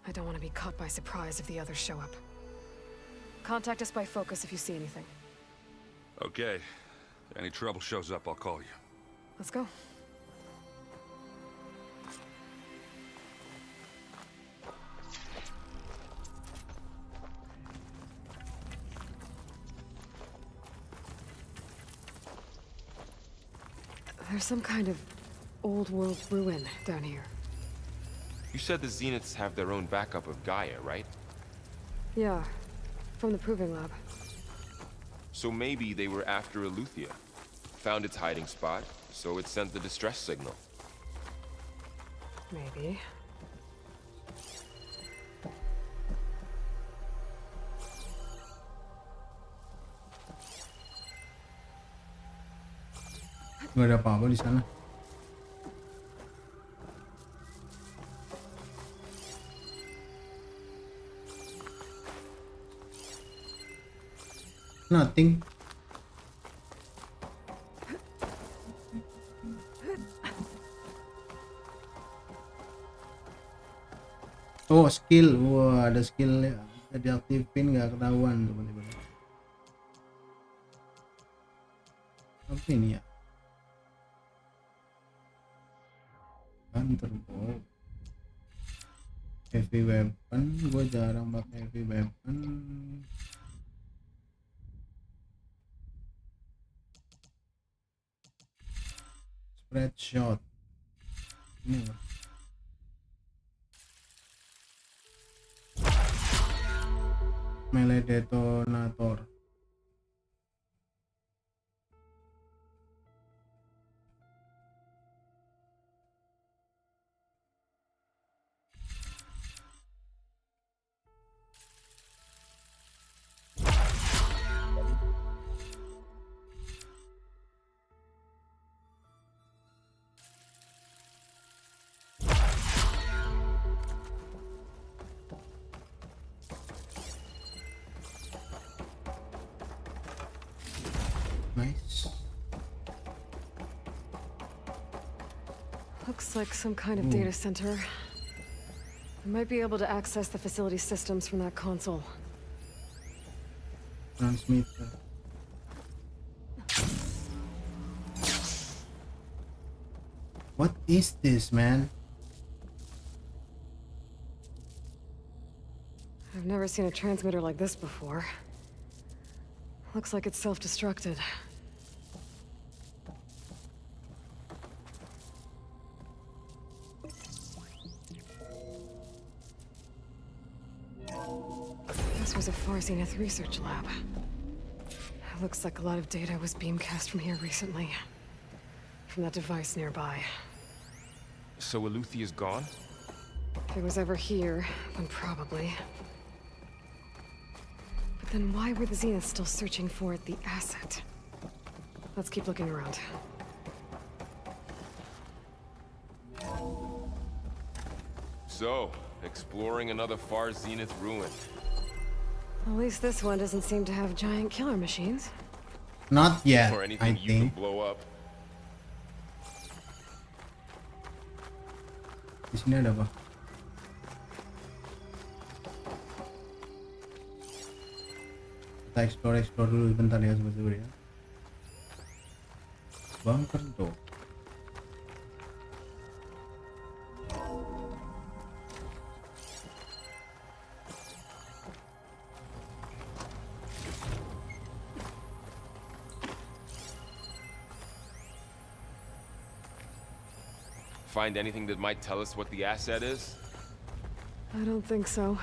I don't want to be caught by surprise if the others show up. Contact us by focus if you see anything. Okay. Any trouble shows up, I'll call you. Let's go. There's some kind of old world ruin down here. You said the Zeniths have their own backup of Gaia, right? Yeah, from the proving lab. So maybe they were after Aletheia. Found its hiding spot, so it sent the distress signal. Maybe. Gak ada apa-apa di sana. Nothing. Oh, skill. Wah, ada skillnya. Bisa diaktifin nggak ketahuan teman-teman. Apa ini ya? Hunter bow. Heavy weapon. Gue jarang pakai heavy weapon. Spread shot. Ini apa? Melee detonator. Nice. Looks like some kind of data center. I might be able to access the facility systems from that console. Transmitter. What is this, man? I've never seen a transmitter like this before. Looks like it's self-destructed. This was a Far Zenith research lab. Looks like a lot of data was beamcast from here recently. From that device nearby. So Eluthia's gone? If it was ever here, then probably. But then why were the Zeniths still searching for the asset? Let's keep looking around. So, exploring another Far Zenith ruin. At least this one doesn't seem to have giant killer machines. Not yet, Or I anything you think. can blow up. Di sini ada apa? Kita explore dulu bentar ya sobat-sobat ya. Bunker door. Find anything that might tell us what the asset is? I don't think so.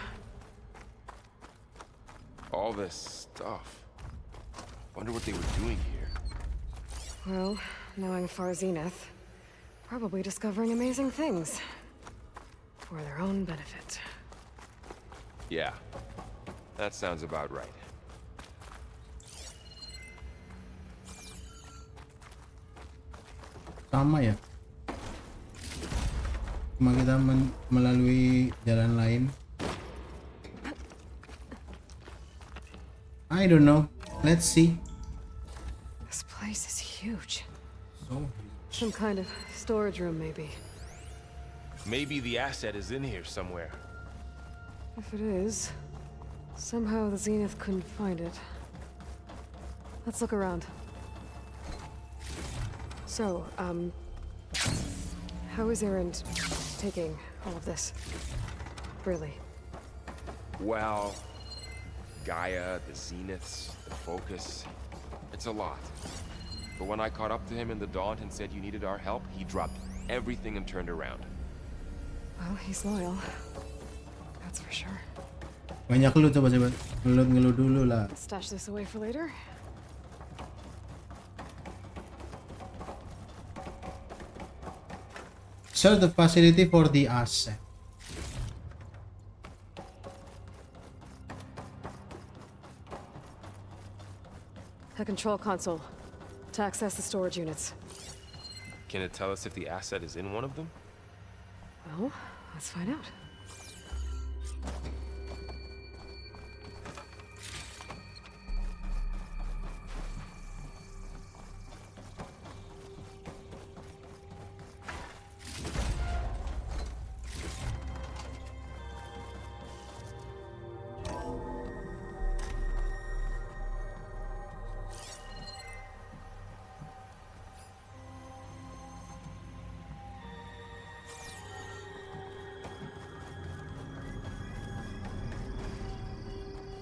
All this stuff. Wonder what they were doing here. Well, knowing Far Zenith, probably discovering amazing things. For their own benefit. Yeah, that sounds about right. Sama ya. Cuma kita melalui jalan lain. I don't know. Let's see. This place is huge. So huge. Some kind of storage room, maybe. Maybe the asset is in here somewhere. If it is, somehow the Zenith couldn't find it. Let's look around. So, how is Erend taking all of this? Really? Well, Gaia, the Zeniths, the Focus. It's a lot. But when I caught up to him in the Daunt and said you needed our help, he dropped everything and turned around. Well, he's loyal. That's for sure. Banyak lu coba ngelut dulu lah. Stash this away for later. Search the facility for the asset. A control console to access the storage units. Can it tell us if the asset is in one of them? Well, let's find out.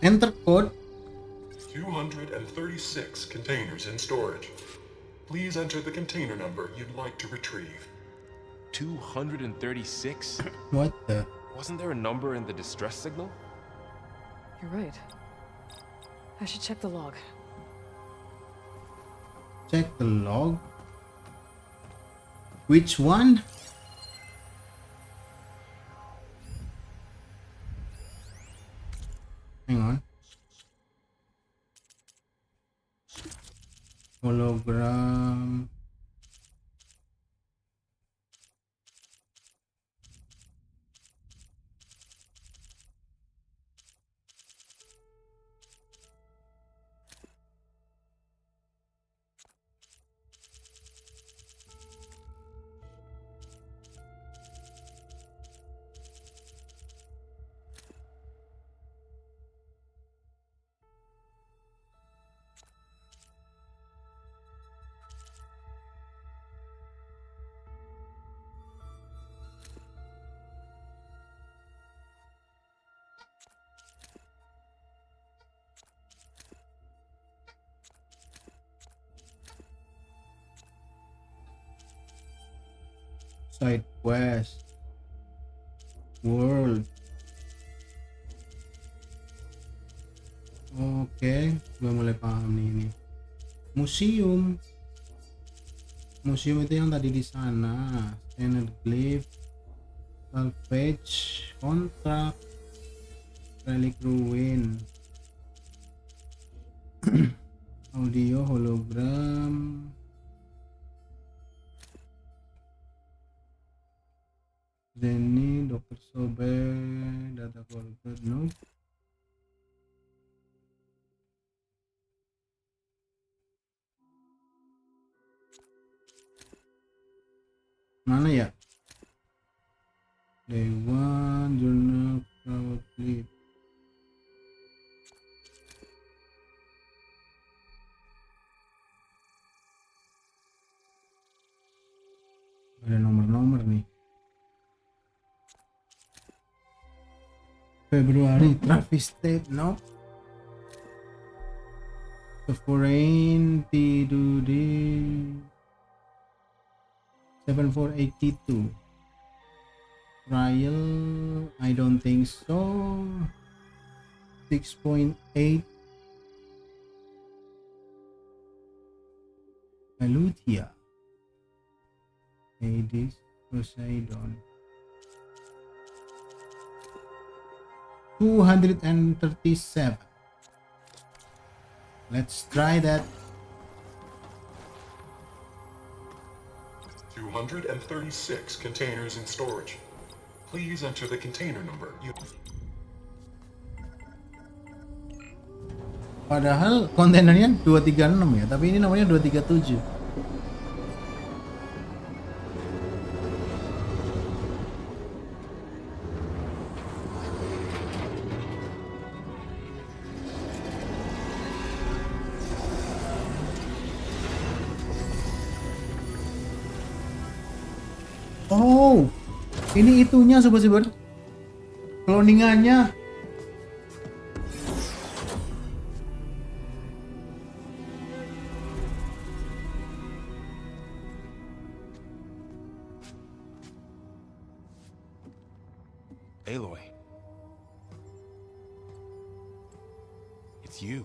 Enter code. 236 containers in storage. Please enter the container number you'd like to retrieve. 236? What the? Wasn't there a number in the distress signal? You're right. I should check the log. Check the log. Which one? Hang on. Hologram. Side quest. World. Oke, gue mulai paham nih ini. Museum. Museum itu yang tadi di sana. Standard glyph, salvage, kontrak, relic ruin, audio, hologram. Denny, Dr. Sobat, data corporate, no. Mana ya? Day one, journal, crowd clip. Ada nomor-nomor nih. Februari, Travis State, no. The foreign T2D 7482. Trial, I don't think so. 6.8. Alutia. Hades, Poseidon. 237. Let's try that. 236 containers in storage. Please enter the container number you... Padahal kontainernya 236 ya, tapi ini namanya 237. Oh, ini itunya Sobat Cyber. Cloningannya. Aloy. It's you.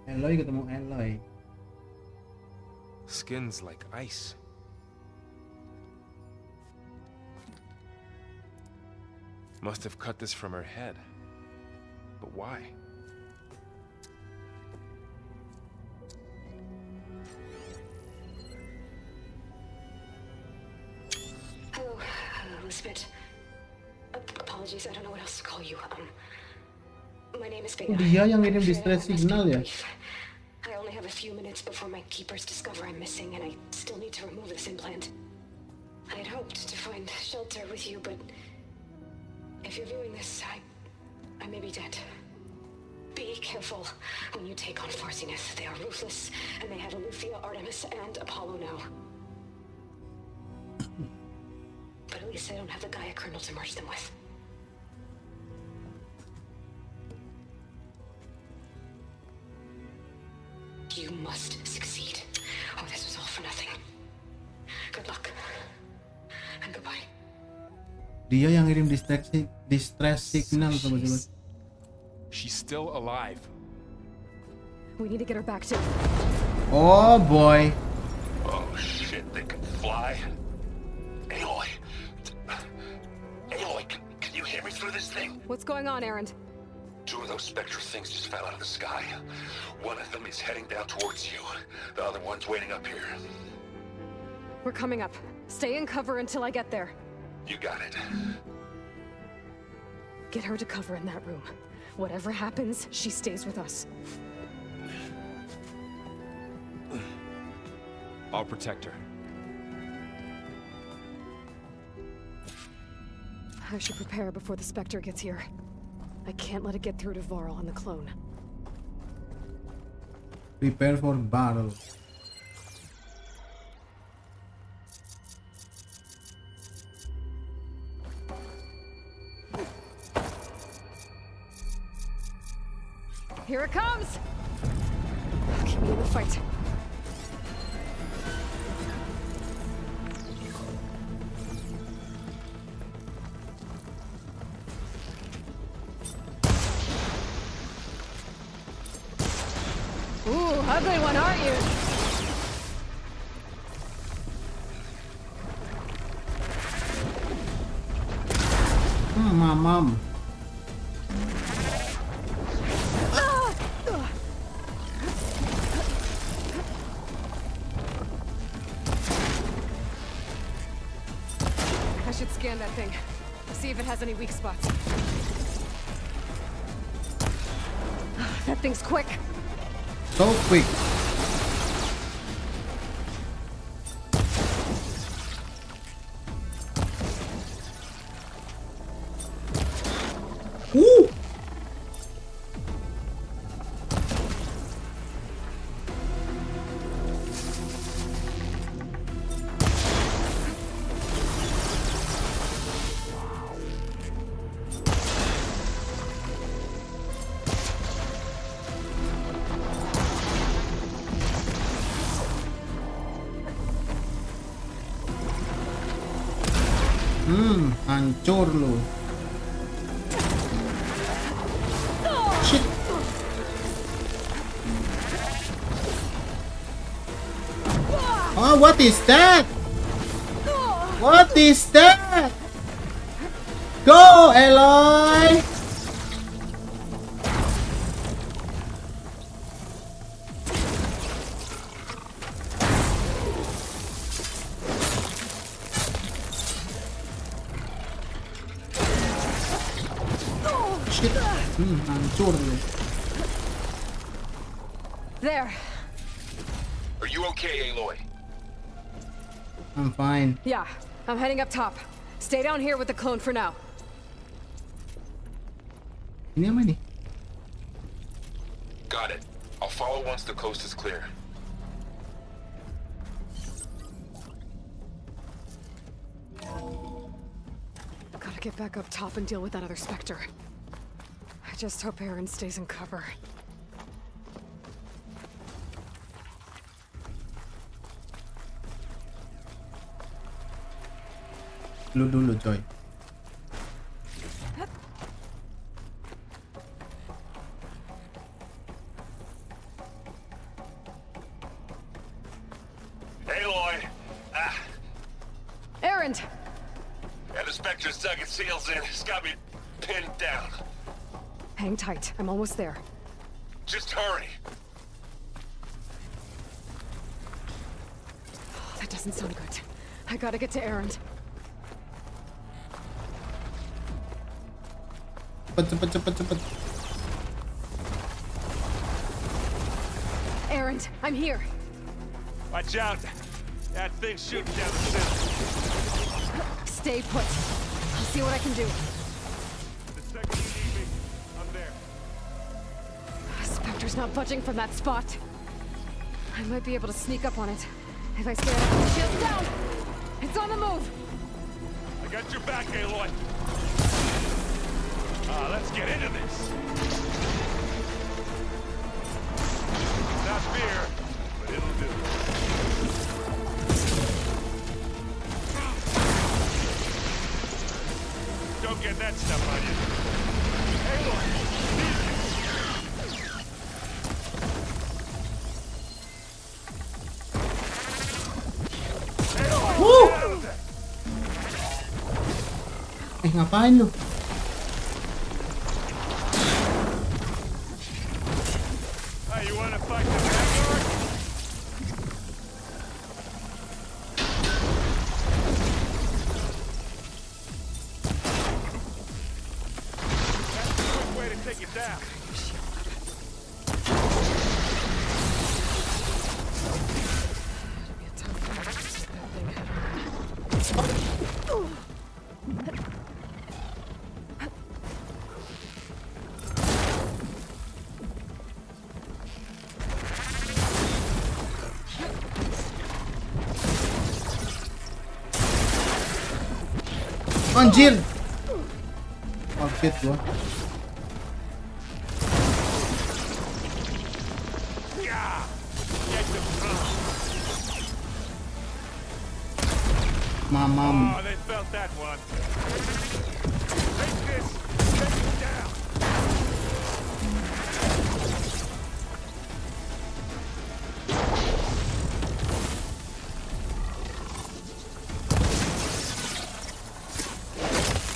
Aloy ketemu Aloy. Skin's like ice. Must have cut this from her head. But why? Hello, Elizabeth. Apologies, I don't know what else to call you. My name is Vega. Dia yang ngirim distress signal ya? I only have a few minutes before my keepers discover I'm missing, and I still need to remove this implant. I had hoped to find shelter with you, but if you're viewing this, I may be dead. Be careful when you take on Farsiness. They are ruthless, and they have Aletheia, Artemis, and Apollo now. But at least I don't have the Gaia kernel to merge them with. You must succeed. Oh, this was all for nothing. Good luck. And goodbye. Dia yang ngirim distress signal sobat-sobat. She's still alive. We need to get her back to... Oh boy. Oh shit, they can fly. Aloy. Aloy, can you hear me through this thing? What's going on, Erend? 2 of those Spectre things just fell out of the sky. One of them is heading down towards you. The other one's waiting up here. We're coming up. Stay in cover until I get there. You got it. Get her to cover in that room. Whatever happens, she stays with us. I'll protect her. I should prepare before the Spectre gets here. I can't let it get through to Varl and the clone. Prepare for battle. Here it comes! Keep me in the fight. Ooh, ugly one, aren't you? My mom. I should scan that thing. See if it has any weak spots. That thing's quick. So quick. Ooh. Hancur lu. Shit. Oh, what is that? What is that? Go, Aloy! Hancur lu. There. Are you okay, Aloy? I'm fine. Yeah, I'm heading up top. Stay down here with the clone for now. Ini apa nih? Got it. I'll follow once the coast is clear. Gotta get back up top and deal with that other Spectre. I just hope Aaron stays in cover. Lu dulu, coy. Aloy! Erend! And the Spectre's dug its heels in. It's got me pinned down. Hang tight. I'm almost there. Just hurry. Oh, that doesn't sound good. I gotta get to Erend. Cepet. Erend, I'm here. Watch out! That thing's shooting down the center. Stay put. I'll see what I can do. The second you need me, I'm there. Spectre's not budging from that spot. I might be able to sneak up on it. If I stay out. Shield down! It's on the move! I got your back, Aloy. Let's get into this. Not fear. ngapain lu? Hey, you wanna fight the landlord? That's a quick way to take it down. Anjir. Kaget gua. Mamam. Oh, they felt that one. Take this. Take it down.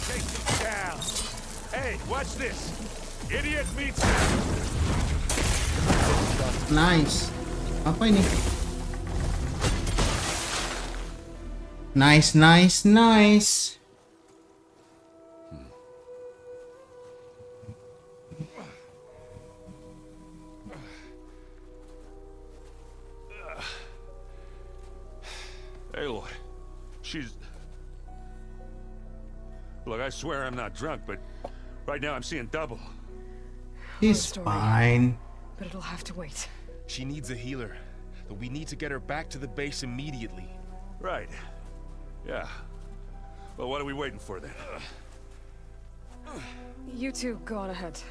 Take it down. Hey, watch this. Idiot meets Nice. Apa ini? Nice, nice, nice. Aloy, she's... Look, I swear I'm not drunk, but right now I'm seeing double. He's fine. But it'll have to wait. She needs a healer, but we need to get her back to the base immediately. Right. Yeah. Well, what are we waiting for then? You two go on ahead.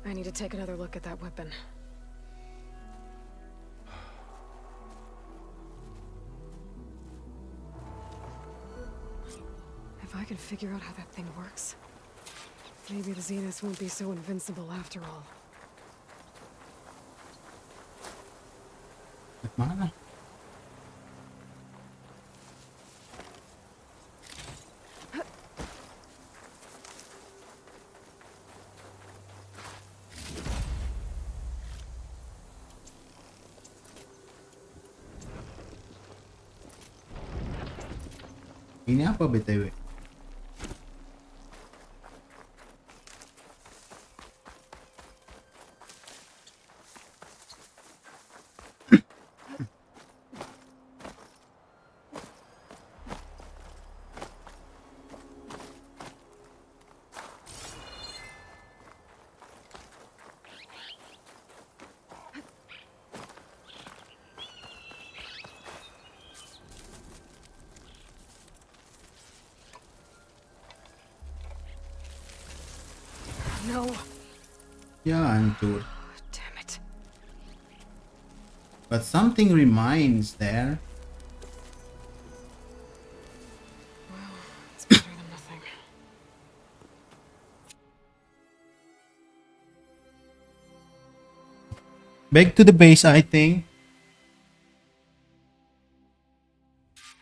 I need to take another look at that weapon. If I can figure out how that thing works, maybe the Zeniths won't be so invincible after all. Mana? Ini apa BTW? No. Ya hancur. Damn it. But something remains there. Well, it's better than nothing. Back to the base, I think.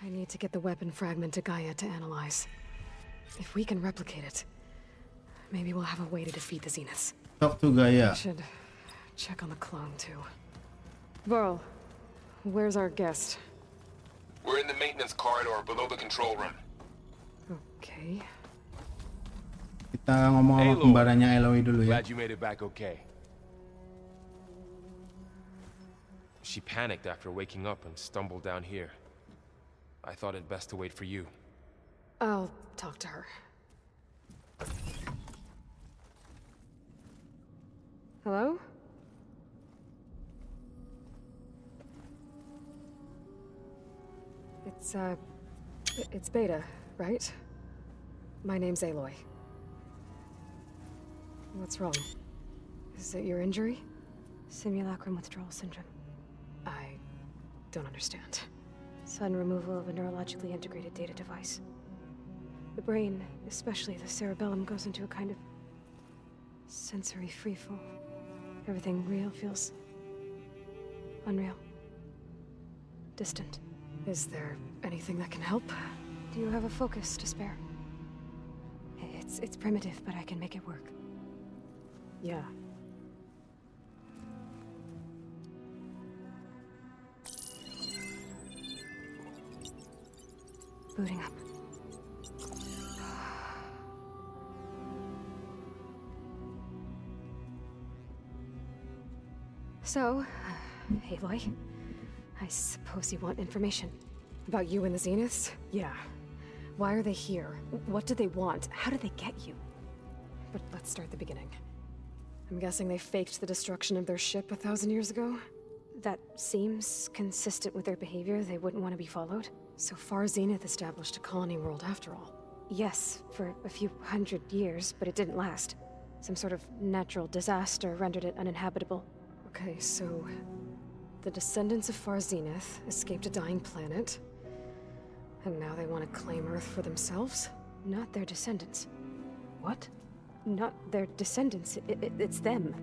I need to get the weapon fragment to Gaia to analyze. If we can replicate it, maybe we'll have a way to defeat the Zeniths. Talk to Gaia. I should check on the clone too. Varl, where's our guest? We're in the maintenance corridor below the control room. Okay. Kita ngomong sama kembarannya Aloy dulu ya. Glad you made it back okay. She panicked after waking up and stumbled down here. I thought it best to wait for you. I'll talk to her. Hello? It's Beta, right? My name's Aloy. What's wrong? Is it your injury? Simulacrum withdrawal syndrome. I don't understand. Sudden removal of a neurologically integrated data device. The brain, especially the cerebellum, goes into a kind of sensory freefall. Everything real feels unreal. Distant. Is there anything that can help? Do you have a focus to spare? It's primitive, but I can make it work. Yeah. Booting up. So, Aloy, I suppose you want information. About you and the Zeniths? Yeah. Why are they here? What do they want? How did they get you? But let's start at the beginning. I'm guessing they faked the destruction of their ship 1,000 years ago? That seems consistent with their behavior. They wouldn't want to be followed. So far, Zenith established a colony world after all. Yes, for a few hundred years, but it didn't last. Some sort of natural disaster rendered it uninhabitable. Okay, so the descendants of Far Zenith escaped a dying planet, and now they want to claim Earth for themselves? Not their descendants. What? Not their descendants. It's them.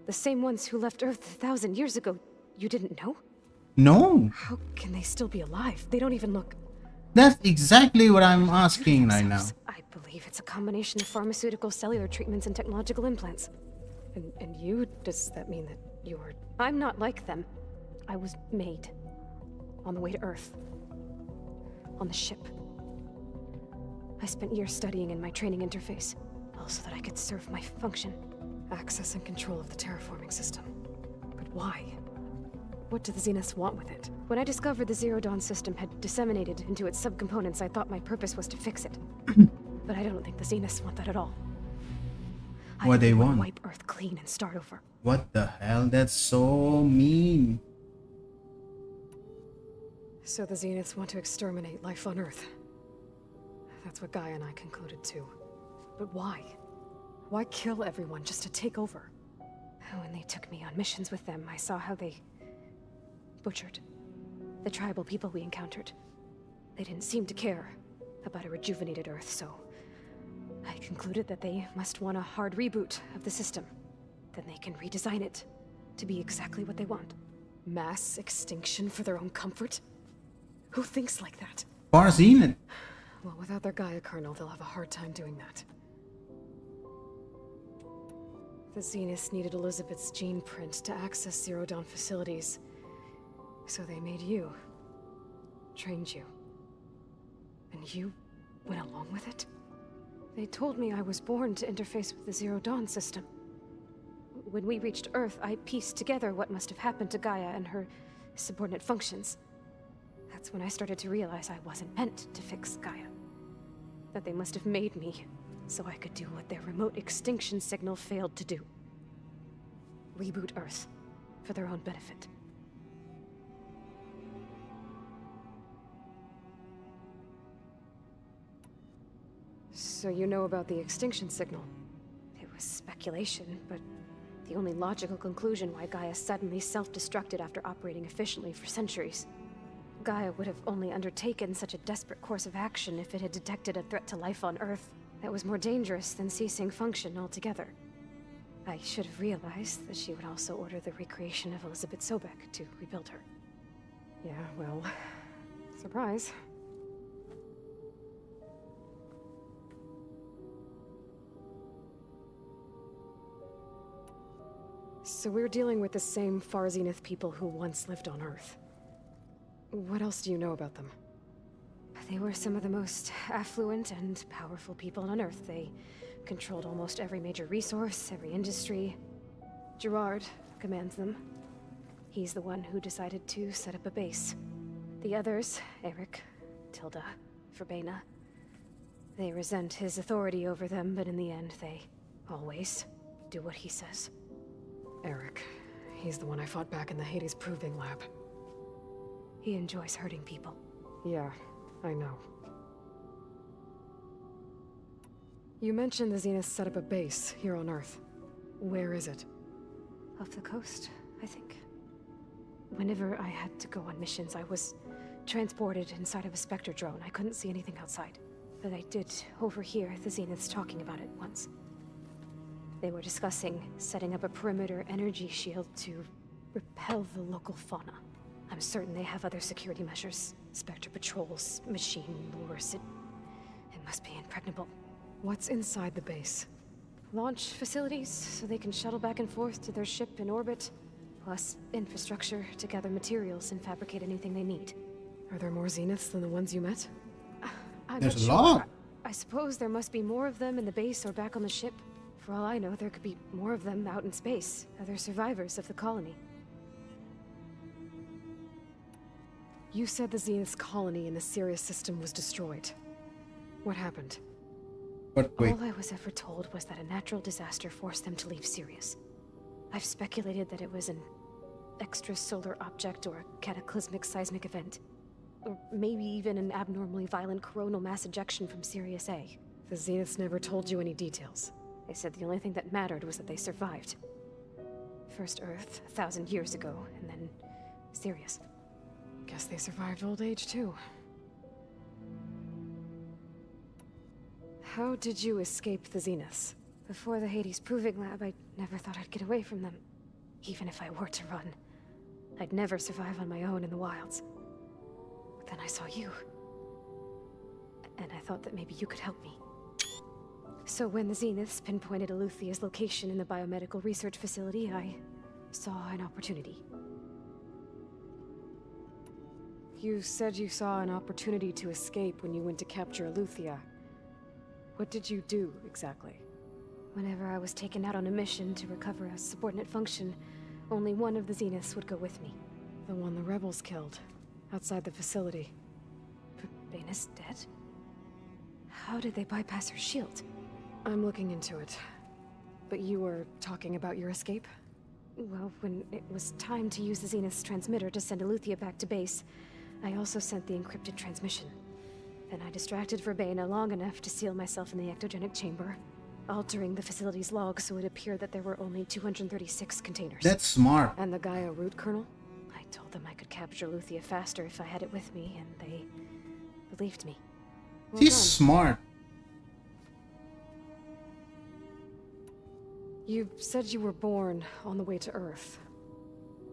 The same ones who left Earth 1,000 years ago. You didn't know? No. How can they still be alive? They don't even look... That's exactly what I'm asking right now. I believe it's a combination of pharmaceutical, cellular treatments, and technological implants. And you? Does that mean that you're... I'm not like them. I was made. On the way to Earth. On the ship. I spent years studying in my training interface, all so that I could serve my function. Access and control of the terraforming system. But why? What do the Zeniths want with it? When I discovered the Zero Dawn system had disseminated into its subcomponents, I thought my purpose was to fix it. But I don't think the Zeniths want that at all. What they want? Wipe Earth clean and start over. What the hell? That's so mean. So the Zeniths want to exterminate life on Earth. That's what Gaia and I concluded too. But why? Why kill everyone just to take over? When they took me on missions with them, I saw how they butchered the tribal people we encountered. They didn't seem to care about a rejuvenated Earth, so I concluded that they must want a hard reboot of the system. Then they can redesign it to be exactly what they want. Mass extinction for their own comfort? Who thinks like that? Far Zenith. Well, without their Gaia kernel, they'll have a hard time doing that. The Zeniths needed Elizabeth's gene print to access Zero Dawn facilities. So they made you. Trained you. And you went along with it? They told me I was born to interface with the Zero Dawn system. When we reached Earth, I pieced together what must have happened to Gaia and her subordinate functions. That's when I started to realize I wasn't meant to fix Gaia. That they must have made me so I could do what their remote extinction signal failed to do. Reboot Earth for their own benefit. So you know about the extinction signal? It was speculation, but the only logical conclusion why Gaia suddenly self-destructed after operating efficiently for centuries. Gaia would have only undertaken such a desperate course of action if it had detected a threat to life on Earth that was more dangerous than ceasing function altogether. I should have realized that she would also order the recreation of Elizabeth Sobek to rebuild her. Yeah, well, surprise. So we're dealing with the same Far Zenith people who once lived on Earth. What else do you know about them? They were some of the most affluent and powerful people on Earth. They controlled almost every major resource, every industry. Gerard commands them. He's the one who decided to set up a base. The others, Eric, Tilda, Verbena, they resent his authority over them, but in the end, they always do what he says. Eric. He's the one I fought back in the Hades Proving Lab. He enjoys hurting people. Yeah, I know. You mentioned the Zeniths set up a base here on Earth. Where is it? Off the coast, I think. Whenever I had to go on missions, I was transported inside of a Spectre drone. I couldn't see anything outside. But I did overhear the Zeniths talking about it once. They were discussing setting up a perimeter energy shield to repel the local fauna. I'm certain they have other security measures. Spectre patrols, machine lures. It must be impregnable. What's inside the base? Launch facilities, so they can shuttle back and forth to their ship in orbit. Plus, infrastructure to gather materials and fabricate anything they need. Are there more Zeniths than the ones you met? I'm There's not a sure. lot. I suppose there must be more of them in the base or back on the ship. For all I know, there could be more of them out in space, other survivors of the colony. You said the Zenith's colony in the Sirius system was destroyed. What happened? But wait, All I was ever told was that a natural disaster forced them to leave Sirius. I've speculated that it was an extrasolar object or a cataclysmic seismic event. Or maybe even an abnormally violent coronal mass ejection from Sirius A. The Zeniths never told you any details. They said the only thing that mattered was that they survived. First Earth, 1,000 years ago, and then Sirius. Guess they survived old age too. How did you escape the Zeniths? Before the Hades Proving Lab, I never thought I'd get away from them. Even if I were to run. I'd never survive on my own in the wilds. But then I saw you. And I thought that maybe you could help me. So when the Zeniths pinpointed Eluthia's location in the biomedical research facility, I saw an opportunity. You said you saw an opportunity to escape when you went to capture Eluthia. What did you do, exactly? Whenever I was taken out on a mission to recover a subordinate function, only one of the Zeniths would go with me. The one the rebels killed, outside the facility. Baina's dead? How did they bypass her shield? I'm looking into it. But you were talking about your escape? Well, when it was time to use the Zenith's transmitter to send Eluthia back to base, I also sent the encrypted transmission. Then I distracted Verbena long enough to seal myself in the ectogenic chamber, altering the facility's log so it appeared that there were only 236 containers. that's smart. And the Gaia root kernel? I told them I could capture Eluthia faster if I had it with me, and they believed me. Well He's done. smart. You said you were born on the way to Earth.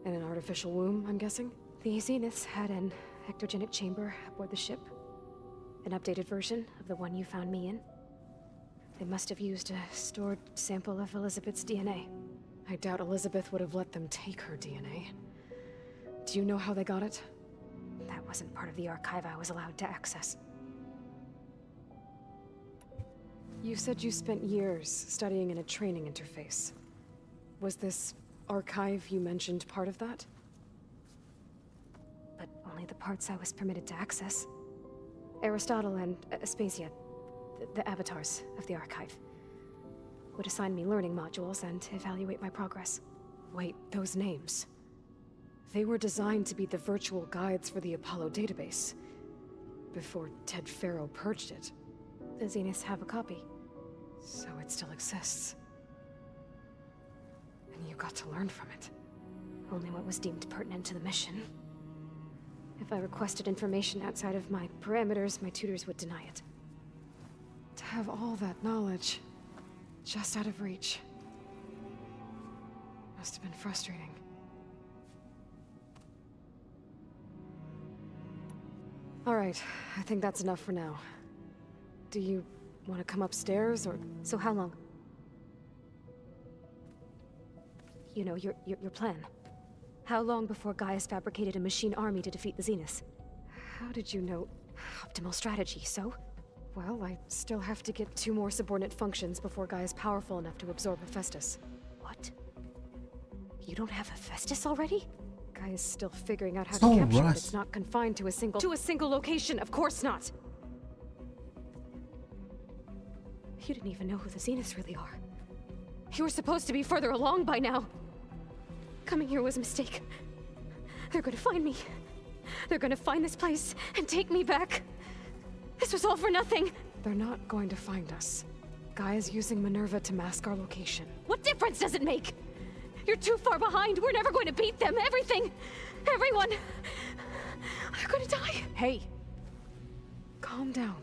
In an artificial womb, I'm guessing? The Zeniths had an ectogenic chamber aboard the ship. An updated version of the one you found me in. They must have used a stored sample of Elizabeth's DNA. I doubt Elizabeth would have let them take her DNA. Do you know how they got it? That wasn't part of the archive I was allowed to access. You said you spent years studying in a training interface. Was this archive you mentioned part of that? But only the parts I was permitted to access. Aristotle and Aspasia, the avatars of the archive, would assign me learning modules and evaluate my progress. Wait, those names. They were designed to be the virtual guides for the Apollo database. Before Ted Faro purged it. The Zeniths have a copy. So it still exists. And you got to learn from it. Only what was deemed pertinent to the mission. If I requested information outside of my parameters, my tutors would deny it. To have all that knowledge, just out of reach. Must have been frustrating. All right, I think that's enough for now. Do you want to come upstairs, or... So how long? You know, your plan. How long before Gaia's fabricated a machine army to defeat the Zeniths? How did you know? Optimal strategy, so? Well, I still have to get 2 more subordinate functions before Gaia's powerful enough to absorb Hephaestus. What? You don't have Hephaestus already? Gaia's still figuring out how So to capture it. rushed. It's not confined to a single location, of course not! You didn't even know who the Zeniths really are. You were supposed to be further along by now. Coming here was a mistake. They're gonna find me. They're gonna find this place and take me back. This was all for nothing. They're not going to find us. Gaia's using Minerva to mask our location. What difference does it make? You're too far behind. We're never going to beat them. Everything. Everyone. They're gonna die. Hey. Calm down.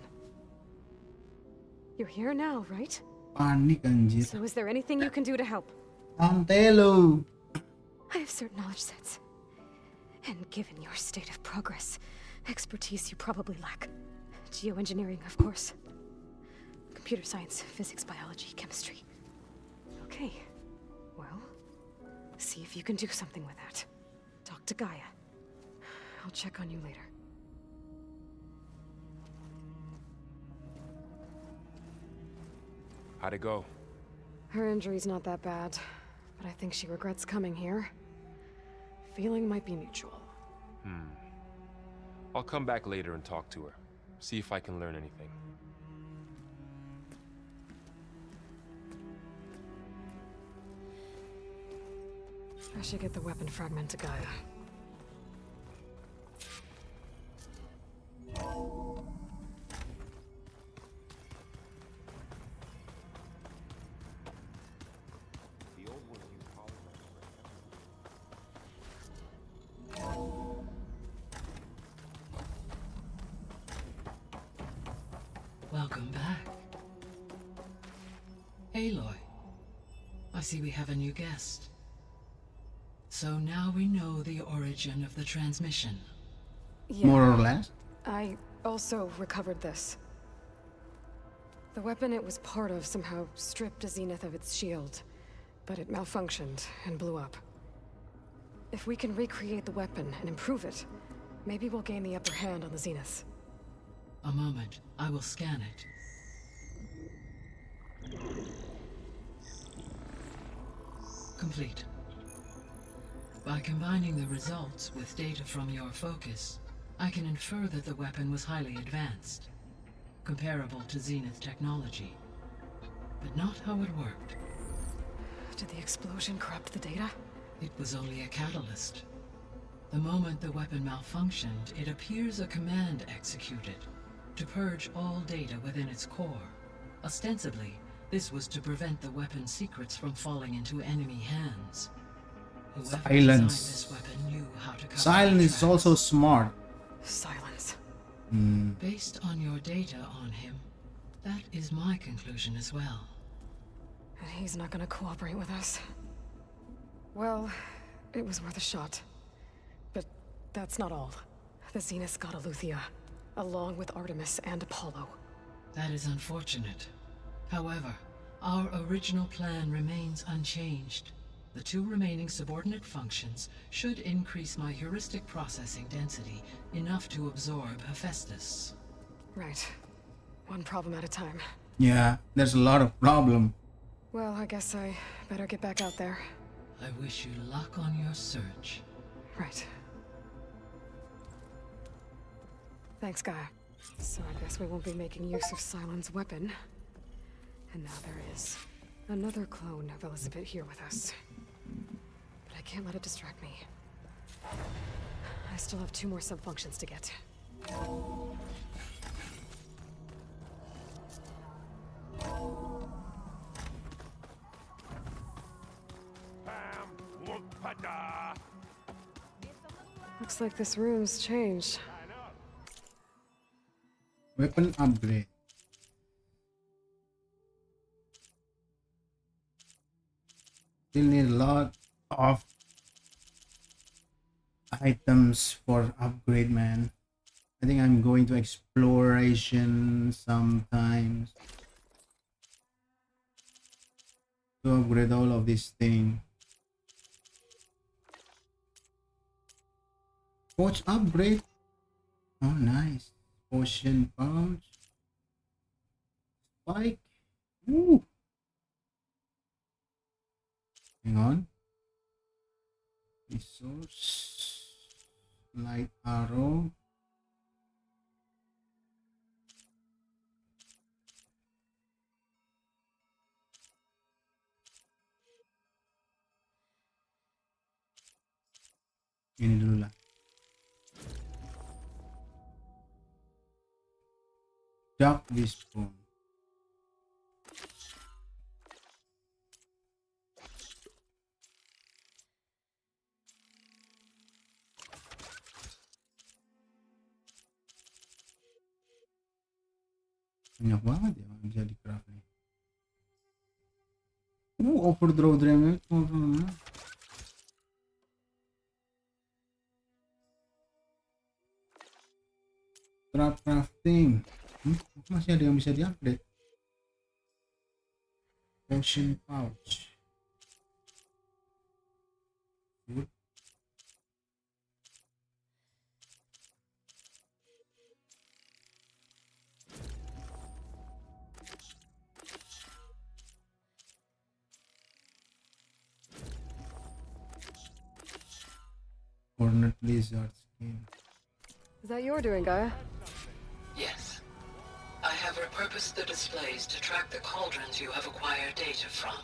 You're here now, right? Panik anjir. So is there anything you can do to help? Antelo. I have certain knowledge sets. And given your state of progress, expertise you probably lack. Geoengineering, of course. Computer science, physics, biology, chemistry. Okay. Well, see if you can do something with that. Talk to Gaia. I'll check on you later. How'd it go? Her injury's not that bad, but I think she regrets coming here. Feeling might be mutual. I'll come back later and talk to her. See if I can learn anything. I should get the weapon fragment to Gaia. Welcome back. Aloy, I see we have a new guest. So now we know the origin of the transmission. Yeah. More or less. I also recovered this. The weapon it was part of somehow stripped Zenith of its shield, but it malfunctioned and blew up. If we can recreate the weapon and improve it, maybe we'll gain the upper hand on the Zeniths. A moment, I will scan it. Complete. By combining the results with data from your focus, I can infer that the weapon was highly advanced, comparable to Zenith technology, but not how it worked. Did the explosion corrupt the data? It was only a catalyst. The moment the weapon malfunctioned, it appears a command executed to purge all data within its core. Ostensibly, this was to prevent the weapon's secrets from falling into enemy hands. Whoever designed this weapon knew how to cover Silence is also smart. Silence. Based on your data on him, that is my conclusion as well. And he's not gonna cooperate with us. Well, it was worth a shot. But that's not all. The Zeniths got Aletheia, along with Artemis and Apollo. That is unfortunate. However, our original plan remains unchanged. The two remaining subordinate functions should increase my heuristic processing density enough to absorb Hephaestus. Right. One problem at a time. Yeah, there's a lot of problem. Well, I guess I better get back out there. I wish you luck on your search. Right. Thanks, Gaia. So I guess we won't be making use of Cylon's weapon. And now there is another clone of Elizabeth here with us. But I can't let it distract me. I still have 2 more sub-functions to get. Looks like this room's changed. Weapon upgrade. Still need a lot of items for upgrade, man. I think I'm going to exploration sometimes to upgrade all of this thing. Pouch upgrade. Oh, nice. Potion pouch. Spike. Ooh. Hang on. Resource. Light arrow. Ini dulu lah. Duck this spoon. Banyak banget ya yang bisa di craft nih. Overdraw damage. Crafting. Masih ada yang bisa di-upgrade. Potion pouch. Food. Hornet lizard skin. Is that your doing, Gaia? Yes. I have repurposed the displays to track the cauldrons you have acquired data from.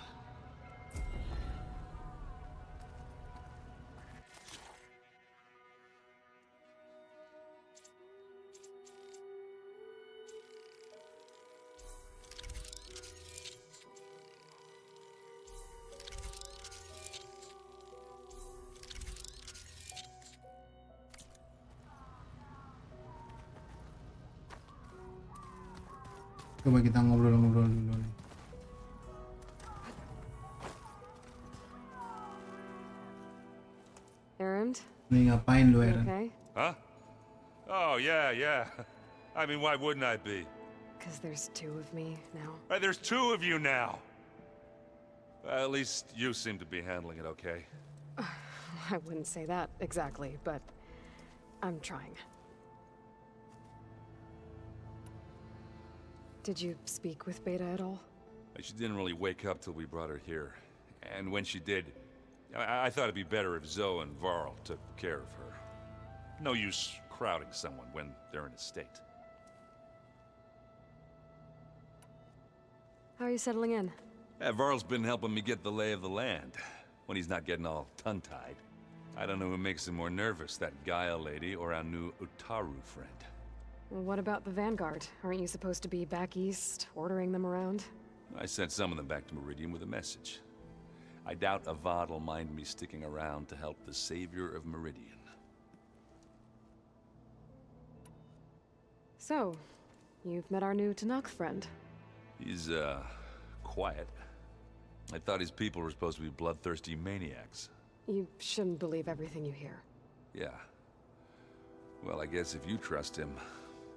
Coba kita ngobrol-ngobrol dulu nih. Errand? Nih ngapain lu, You Eren? okay? Huh? Oh, yeah. I mean, why wouldn't I be? Because there's two of me now. Right, there's two of you now. Well, at least you seem to be handling it okay. I wouldn't say that exactly, but I'm trying. Did you speak with Beta at all? She didn't really wake up till we brought her here. And when she did, I thought it'd be better if Zoe and Varl took care of her. No use crowding someone when they're in a state. How are you settling in? Varl's been helping me get the lay of the land, when he's not getting all tongue-tied. I don't know who makes him more nervous, that Gaia lady or our new Utaru friend. Well, what about the Vanguard? Aren't you supposed to be back east, ordering them around? I sent some of them back to Meridian with a message. I doubt Avad will mind me sticking around to help the savior of Meridian. So, you've met our new Tanakh friend. He's, quiet. I thought his people were supposed to be bloodthirsty maniacs. You shouldn't believe everything you hear. Yeah. Well, I guess if you trust him,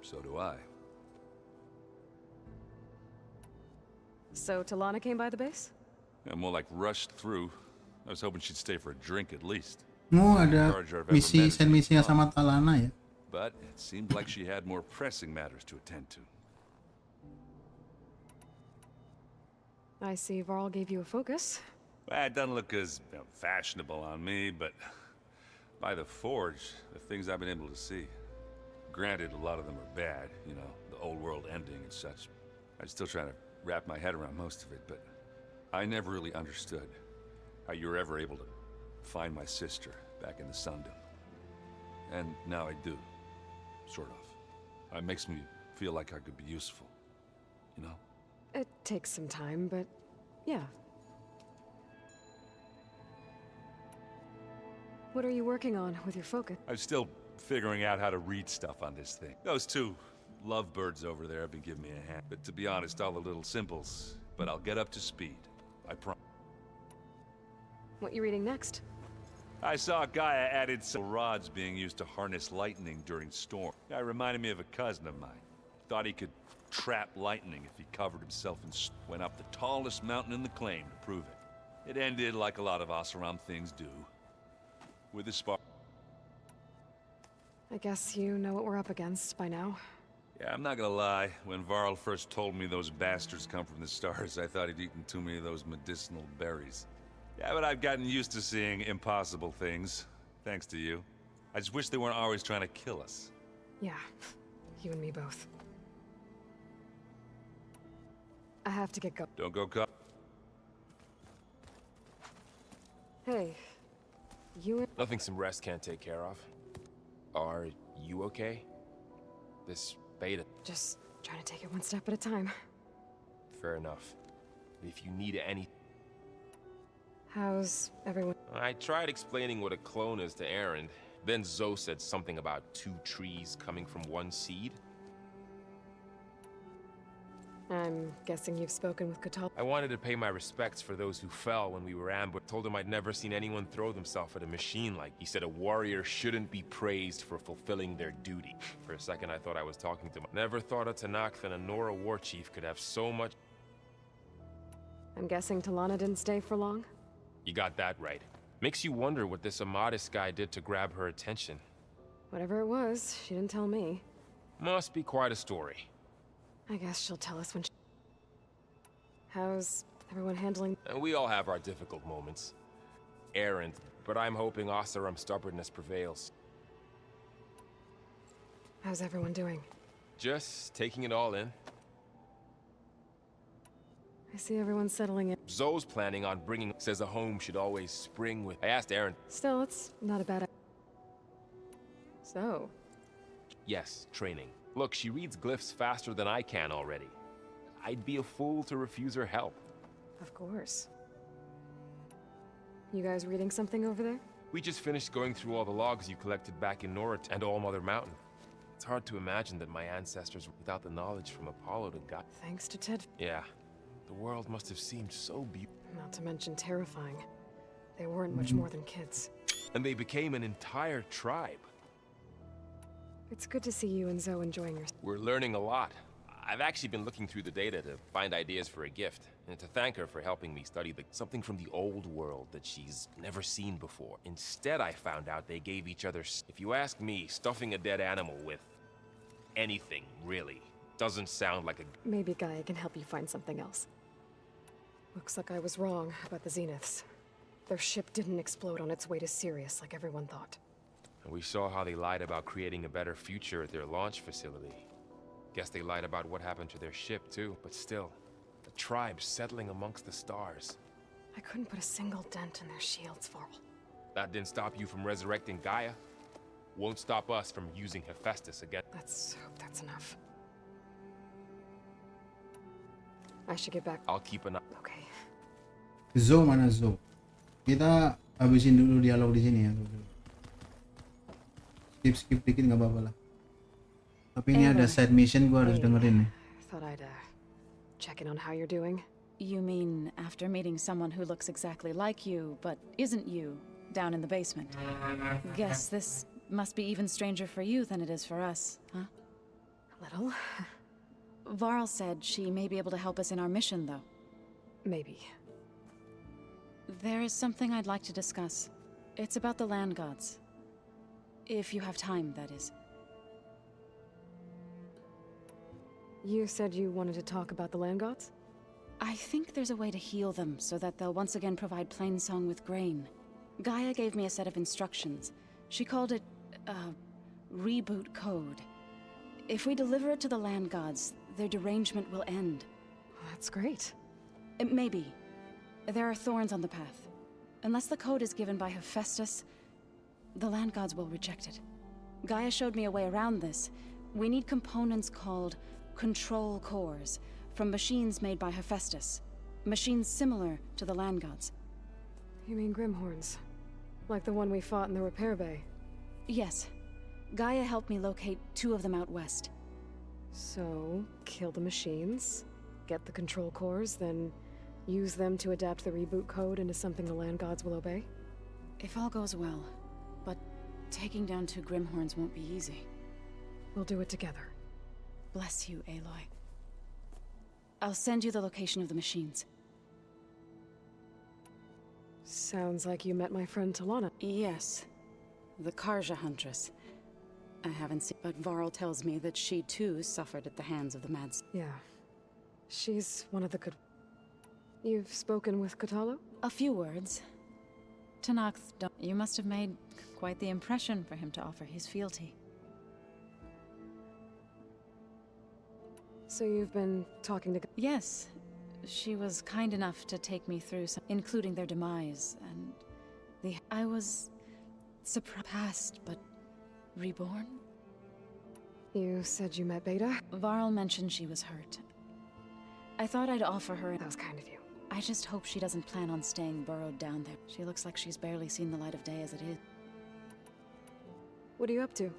so do I. So, Talana came by the base? I'm more like rushed through. I was hoping she'd stay for a drink at least. Oh, ada misi, send misinya sama Talana ya. But it seemed like she had more pressing matters to attend to. I see Varl gave you a focus. Well, it doesn't look as fashionable on me, but by the Forge, the things I've been able to see. Granted, a lot of them are bad, you know, the old world ending and such. I'm still trying to wrap my head around most of it, but I never really understood how you were ever able to find my sister back in the Sundom. And now I do, sort of. It makes me feel like I could be useful, you know? It takes some time, but yeah. What are you working on with your focus? I'm still figuring out how to read stuff on this thing. Those two lovebirds over there have been giving me a hand. But to be honest, all the little symbols. But I'll get up to speed. I promise. What you reading next? I saw Gaia added some rods being used to harness lightning during storm. Guy reminded me of a cousin of mine. Thought he could trap lightning if he covered himself in went up the tallest mountain in the claim to prove it. It ended like a lot of Oseram things do. With a spark. I guess you know what we're up against by now. Yeah, I'm not gonna lie. When Varl first told me those bastards come from the stars, I thought he'd eaten too many of those medicinal berries. Yeah, but I've gotten used to seeing impossible things, thanks to you. I just wish they weren't always trying to kill us. Yeah, you and me both. I have to get going. Don't go cut. Hey, you... Nothing some rest can't take care of. Are you okay? This beta... Just trying to take it one step at a time. Fair enough. If you need any... How's everyone? I tried explaining what a clone is to Aaron. Then Zoe said something about 2 trees coming from 1 seed. I'm guessing you've spoken with Kotal. I wanted to pay my respects for those who fell when we were ambushed. Told him I'd never seen anyone throw themselves at a machine like. He said a warrior shouldn't be praised for fulfilling their duty. For a second I thought I was talking to him. Never thought a Tanakh and a Nora war chief could have so much... I'm guessing Talana didn't stay for long? You got that right. Makes you wonder what this Amadis guy did to grab her attention. Whatever it was, she didn't tell me. Must be quite a story. I guess she'll tell us when she... How's everyone handling... And we all have our difficult moments. Errant, but I'm hoping Oseram's stubbornness prevails. How's everyone doing? Just taking it all in. I see everyone settling in. Zoe's planning on bringing... Says a home should always spring with... I asked Errant. Still, it's not a bad... So... Yes, training. Look, she reads glyphs faster than I can already. I'd be a fool to refuse her help. Of course. You guys reading something over there? We just finished going through all the logs you collected back in Norit and All Mother Mountain. It's hard to imagine that my ancestors were without the knowledge from Apollo to God. Thanks to Ted. Yeah. The world must have seemed so beautiful. Not to mention terrifying. They weren't much more than kids. And they became an entire tribe. It's good to see you and Zoe enjoying yourself. We're learning a lot. I've actually been looking through the data to find ideas for a gift, and to thank her for helping me study something from the old world that she's never seen before. Instead, I found out they gave each other... If you ask me, stuffing a dead animal with anything, really, doesn't sound like a... Maybe Gaia can help you find something else. Looks like I was wrong about the Zeniths. Their ship didn't explode on its way to Sirius like everyone thought. And we saw how they lied about creating a better future at their launch facility. Guess they lied about what happened to their ship, too. But still, the tribe settling amongst the stars. I couldn't put a single dent in their shields, Varl. That didn't stop you from resurrecting Gaia. Won't stop us from using Hephaestus again. Let's hope that's enough. I should get back. I'll keep an eye. Okay. Zo mana Zo? Kita habisin dulu dialog di sini ya. Skip dikit nggak apa-apa lah. Tapi ini ada side mission gua harus dengerin nih. Thought I'd check in on how you're doing. You mean after meeting someone who looks exactly like you, but isn't you, down in the basement? Guess this must be even stranger for you than it is for us, huh? A little. Varl said she may be able to help us in our mission, though. Maybe. There is something I'd like to discuss. It's about the land gods. If you have time, that is. You said you wanted to talk about the land gods? I think there's a way to heal them so that they'll once again provide Plainsong with grain. Gaia gave me a set of instructions. She called it a reboot code. If we deliver it to the land gods, their derangement will end. That's great. Maybe. There are thorns on the path. Unless the code is given by Hephaestus, the land gods will reject it. Gaia showed me a way around this. We need components called control cores from machines made by Hephaestus. Machines similar to the land gods. You mean Grimhorns? Like the one we fought in the repair bay? Yes. Gaia helped me locate 2 of them out west. So, kill the machines, get the control cores, then use them to adapt the reboot code into something the land gods will obey? If all goes well. But taking down 2 Grimhorns won't be easy. We'll do it together. Bless you, Aloy. I'll send you the location of the machines. Sounds like you met my friend Talana. Yes. The Karja Huntress. I haven't seen, but Varl tells me that she too suffered at the hands of the Mads. Yeah. She's one of the good... You've spoken with Kotallo? A few words. Tanakh, you must have made quite the impression for him to offer his fealty. So you've been talking to... Yes. She was kind enough to take me through some, including their demise, and I was surpassed, but reborn? You said you met Beta? Varl mentioned she was hurt. I thought I'd offer her... That was kind of you. I just hope she doesn't plan on staying burrowed down there. She looks like she's barely seen the light of day as it is. What are you up to?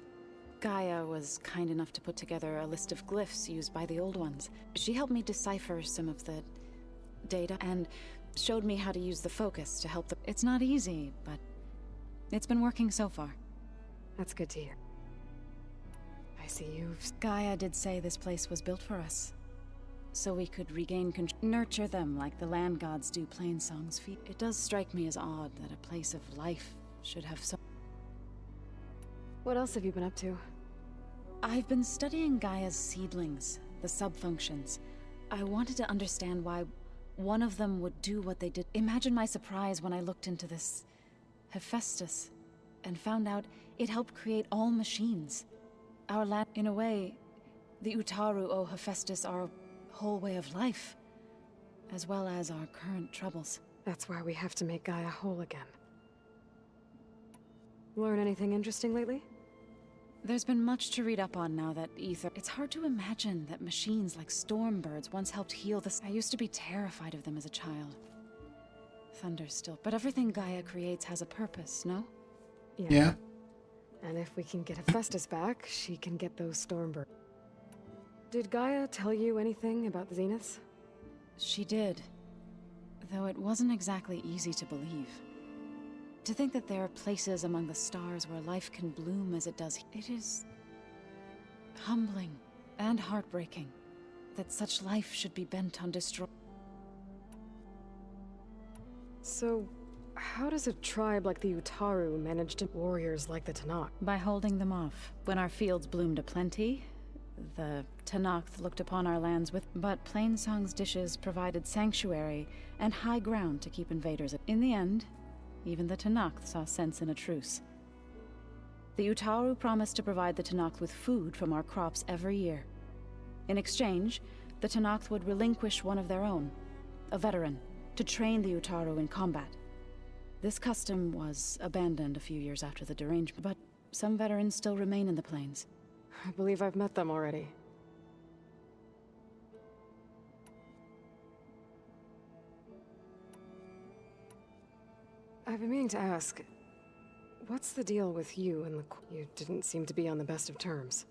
Gaia was kind enough to put together a list of glyphs used by the old ones. She helped me decipher some of the data and showed me how to use the focus to help the... It's not easy, but it's been working so far. That's good to hear. I see you've... Gaia did say this place was built for us. so we could regain control. Nurture them like the land gods do Plainsong's feet. It does strike me as odd that a place of life should have so... What else have you been up to? I've been studying Gaia's seedlings, the subfunctions. I wanted to understand why one of them would do what they did. Imagine my surprise when I looked into this Hephaestus and found out it helped create all machines. Our land, in a way, the Utaru owe Hephaestus our whole way of life, as well as our current troubles. That's why we have to make Gaia whole again. Learn anything interesting lately? There's been much to read up on now that Ether... It's hard to imagine that machines like Stormbirds once helped heal the... I used to be terrified of them as a child. Thunder still... But everything Gaia creates has a purpose, no? Yeah. And if we can get Hephaestus back, she can get those Stormbirds. Did Gaia tell you anything about the Zeniths? She did. Though it wasn't exactly easy to believe. To think that there are places among the stars where life can bloom as it does, it is humbling and heartbreaking that such life should be bent on destroy. So, how does a tribe like the Utaru manage to warriors like the Tanakh? By holding them off. When our fields bloomed aplenty, the Tanakh looked upon our lands with... But Plainsong's dishes provided sanctuary and high ground to keep invaders. In the end, even the Tanakh saw sense in a truce. The Utaru promised to provide the Tanakh with food from our crops every year. In exchange, the Tanakh would relinquish one of their own, a veteran, to train the Utaru in combat. This custom was abandoned a few years after the derangement, but some veterans still remain in the plains. I believe I've met them already. I've been meaning to ask, what's the deal with you and the... You didn't seem to be on the best of terms.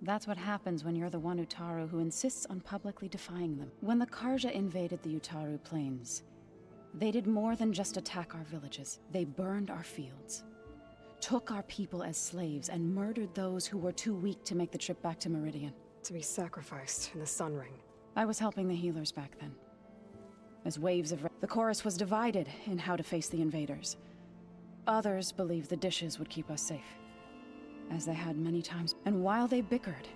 That's what happens when you're the one Utaru who insists on publicly defying them. When the Karja invaded the Utaru plains, they did more than just attack our villages. They burned our fields, took our people as slaves, and murdered those who were too weak to make the trip back to Meridian. To be sacrificed in the Sun Ring. I was helping the healers back then. As waves of... The chorus was divided in how to face the invaders. Others believed the dishes would keep us safe, as they had many times. And while they bickered,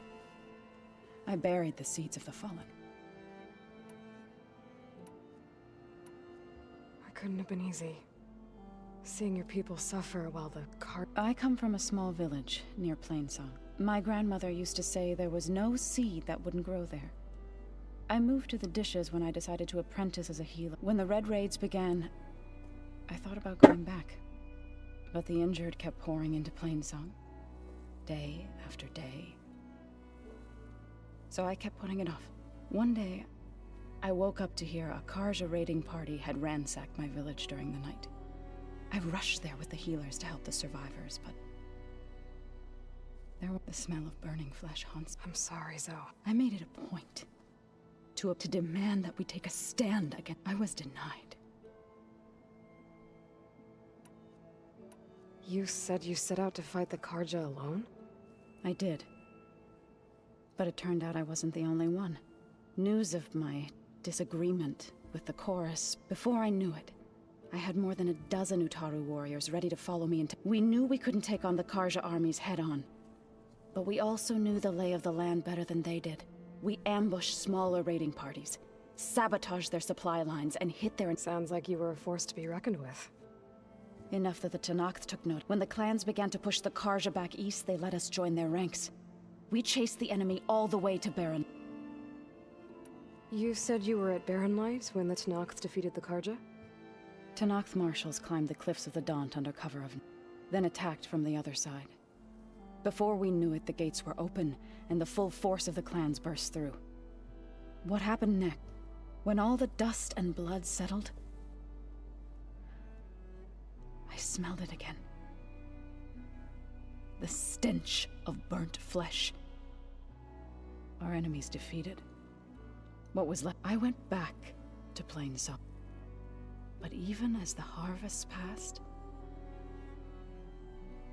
I buried the seeds of the fallen. It couldn't have been easy. Seeing your people suffer while the I come from a small village near Plainsong. My grandmother used to say there was no seed that wouldn't grow there. I moved to the dishes when I decided to apprentice as a healer. When the Red Raids began, I thought about going back. But the injured kept pouring into Plainsong, day after day. So I kept putting it off. One day, I woke up to hear a Karja raiding party had ransacked my village during the night. I rushed there with the healers to help the survivors, but the smell of burning flesh haunts. I'm sorry, Zoe. I made it a point to demand that we take a stand against... I was denied. You said you set out to fight the Karja alone? I did. But it turned out I wasn't the only one. News of my disagreement with the chorus, before I knew it, I had more than a dozen Utaru warriors ready to follow me into... We knew we couldn't take on the Karja armies head-on. But we also knew the lay of the land better than they did. We ambushed smaller raiding parties, sabotaged their supply lines, and hit their... Sounds like you were a force to be reckoned with. Enough that the Tanakh took note. When the clans began to push the Karja back east, they let us join their ranks. We chased the enemy all the way to Barren. You said you were at Barren Light when the Tanakh defeated the Karja? Tanakh marshals climbed the cliffs of the Daunt under cover of... then attacked from the other side. Before we knew it, the gates were open, and the full force of the clans burst through. What happened next? When all the dust and blood settled, I smelled it again. The stench of burnt flesh. Our enemies defeated. What was left? I went back to Plainsong. But even as the harvest passed,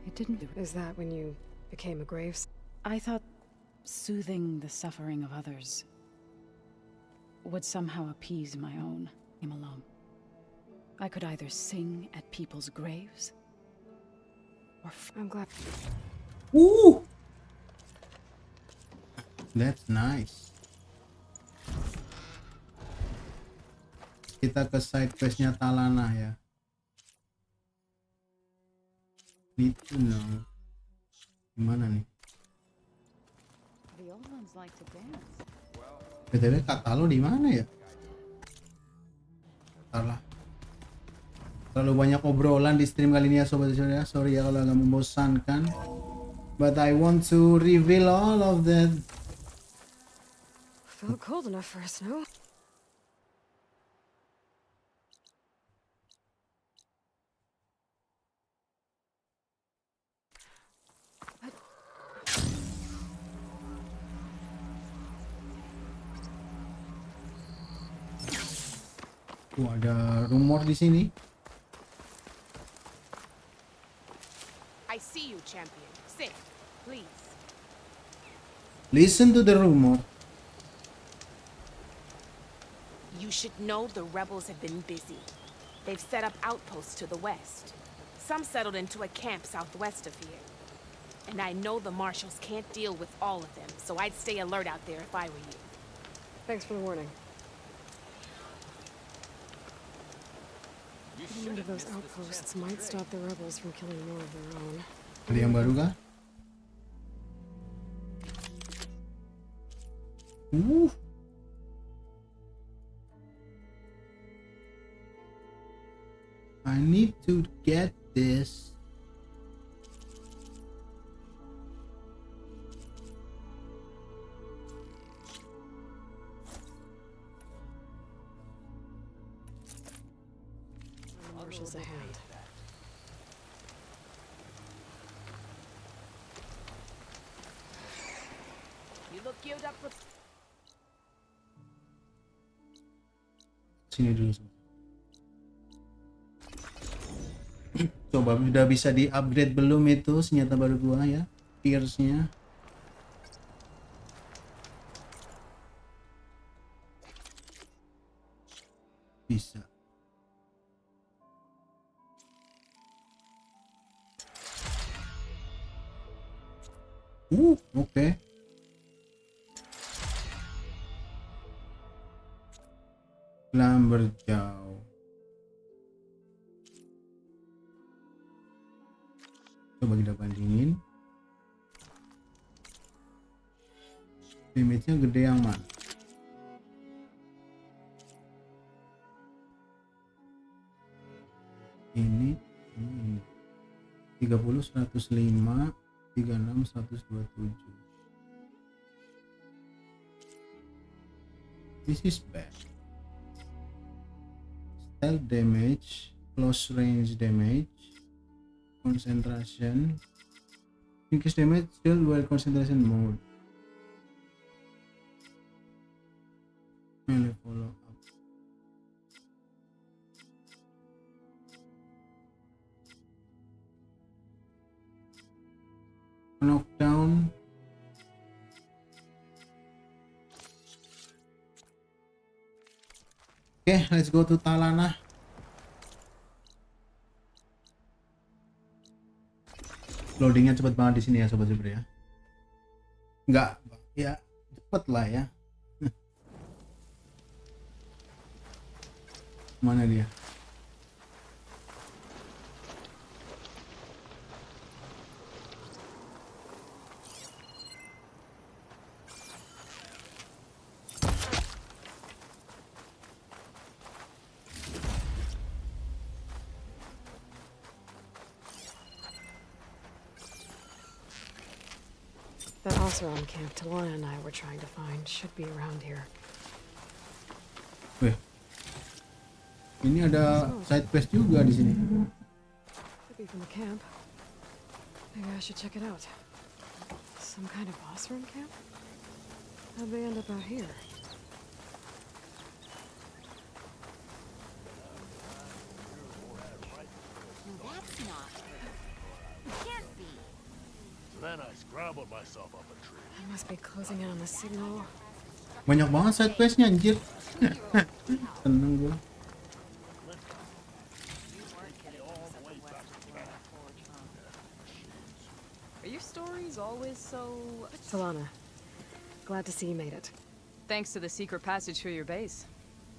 it didn't... Is that when you became a graves? I thought soothing the suffering of others would somehow appease my own, came along. I could either sing at people's graves, or I'm glad. Ooh! That's nice. Kita ke side questnya Talana ya. Need to know. Gimana nih? The old ones like to dance. BTW kata lo di mana ya? Salah. Terlalu banyak obrolan di stream kali ini ya sobat ya. Sorry ya kalau agak membosankan. But I want to reveal all of that. Felt cold enough for a snow. Ada rumor di sini. I see you, champion. Sit, please. Listen to the rumor. You should know the rebels have been busy. They've set up outposts to the west. Some settled into a camp southwest of here. And I know the marshals can't deal with all of them, so I'd stay alert out there if I were you. Thanks for the warning. Getting rid of those outposts might stop the rebels from killing more of their own. Ada yang baru kah? I need to get this. Marshals a hand. You look geared up for... Sini dulu. Coba udah bisa di upgrade belum itu senjata baru gua ya, pierce-nya. Bisa. Oke. Lumberjaw. Coba kita bandingin. Damage-nya gede yang mana? Ini 30 105 36 127. This is bad. Stealth damage, close range damage, concentration, increase damage still while concentration mode. Melee follow up. Knockdown. Okay, let's go to Talana. Loadingnya cepet banget di sini ya sobat Cyber ya. Enggak, ya cepet lah ya. Mana dia? That Oseram camp Talana and I were trying to find should be around here. Weh. Ini ada side quest juga di sini. Could be from the camp. Maybe I should check it out. Some kind of Oseram camp? How'd they end up out here? That's not her. It can't be. Then I scrambled myself up a tree. I must be closing in on the signal. Banyak banget side questnya anjir. Tenang gue. Are your stories always so... Solana, glad to see you made it. Thanks to the secret passage through your base.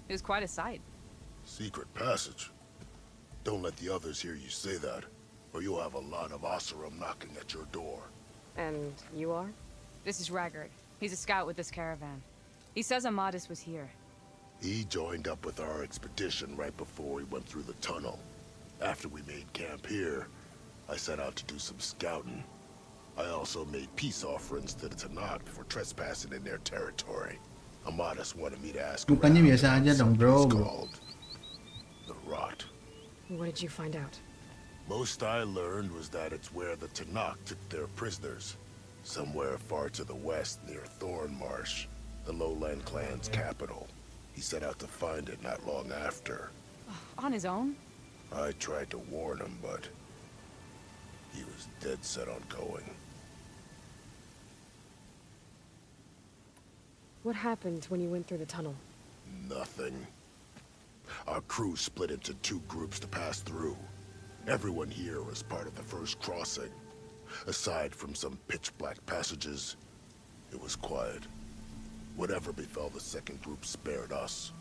It was quite a sight. Secret passage? Don't let the others hear you say that, or you'll have a lot of Oseram knocking at your door. And you are? This is Raggard. He's a scout with this caravan. He says Amadis was here. He joined up with our expedition right before we went through the tunnel. After we made camp here, I set out to do some scouting. I also made peace offerings to the Tanakh for trespassing in their territory. Amadis wanted me to ask Bukannya biasa aja dong, bro. called the Rot. What did you find out? Most I learned was that it's where the Tanakh took their prisoners. Somewhere far to the west near Thornmarsh, the lowland clan's capital. He set out to find it not long after. On his own? I tried to warn him, but he was dead set on going. What happened when you went through the tunnel? Nothing. Our crew split into 2 groups to pass through. Everyone here was part of the first crossing. Aside from some pitch-black passages, it was quiet. Whatever befell the second group spared us.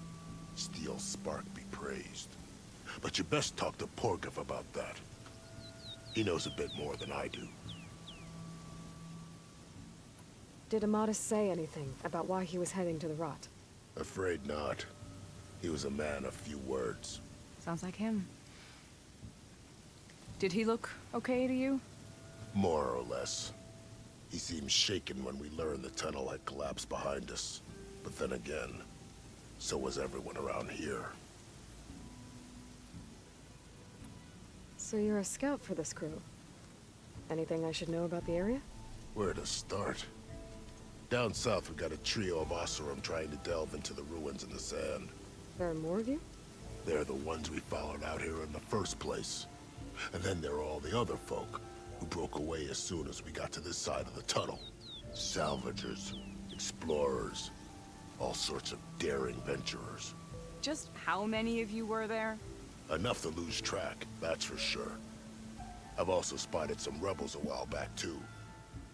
Steel Spark be praised. But you best talk to Porgov about that. He knows a bit more than I do. Did Amadis say anything about why he was heading to the Rot? Afraid not. He was a man of few words. Sounds like him. Did he look okay to you? More or less. He seemed shaken when we learned the tunnel had collapsed behind us. But then again, so was everyone around here. So you're a scout for this crew. Anything I should know about the area? Where to start? Down south we got a trio of Oseram trying to delve into the ruins in the sand. There are more of you? They're the ones we followed out here in the first place. And then there are all the other folk, who broke away as soon as we got to this side of the tunnel. Salvagers, explorers, all sorts of daring venturers. Just how many of you were there? Enough to lose track, that's for sure. I've also spotted some rebels a while back too.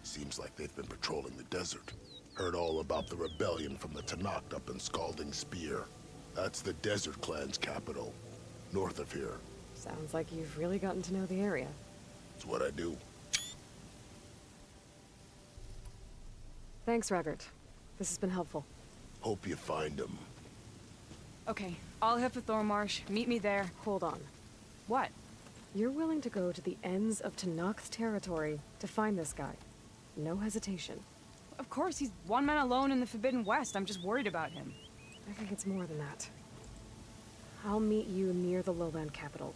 Seems like they've been patrolling the desert. Heard all about the rebellion from the Tanakh up in Scalding Spear. That's the Desert Clan's capital, north of here. Sounds like you've really gotten to know the area. It's what I do. Thanks, Raggard. This has been helpful. Hope you find him. Okay, I'll head for Thornmarsh. Meet me there. Hold on. What? You're willing to go to the ends of Tanakh's territory to find this guy. No hesitation. Of course, he's one man alone in the Forbidden West. I'm just worried about him. I think it's more than that. I'll meet you near the lowland capital.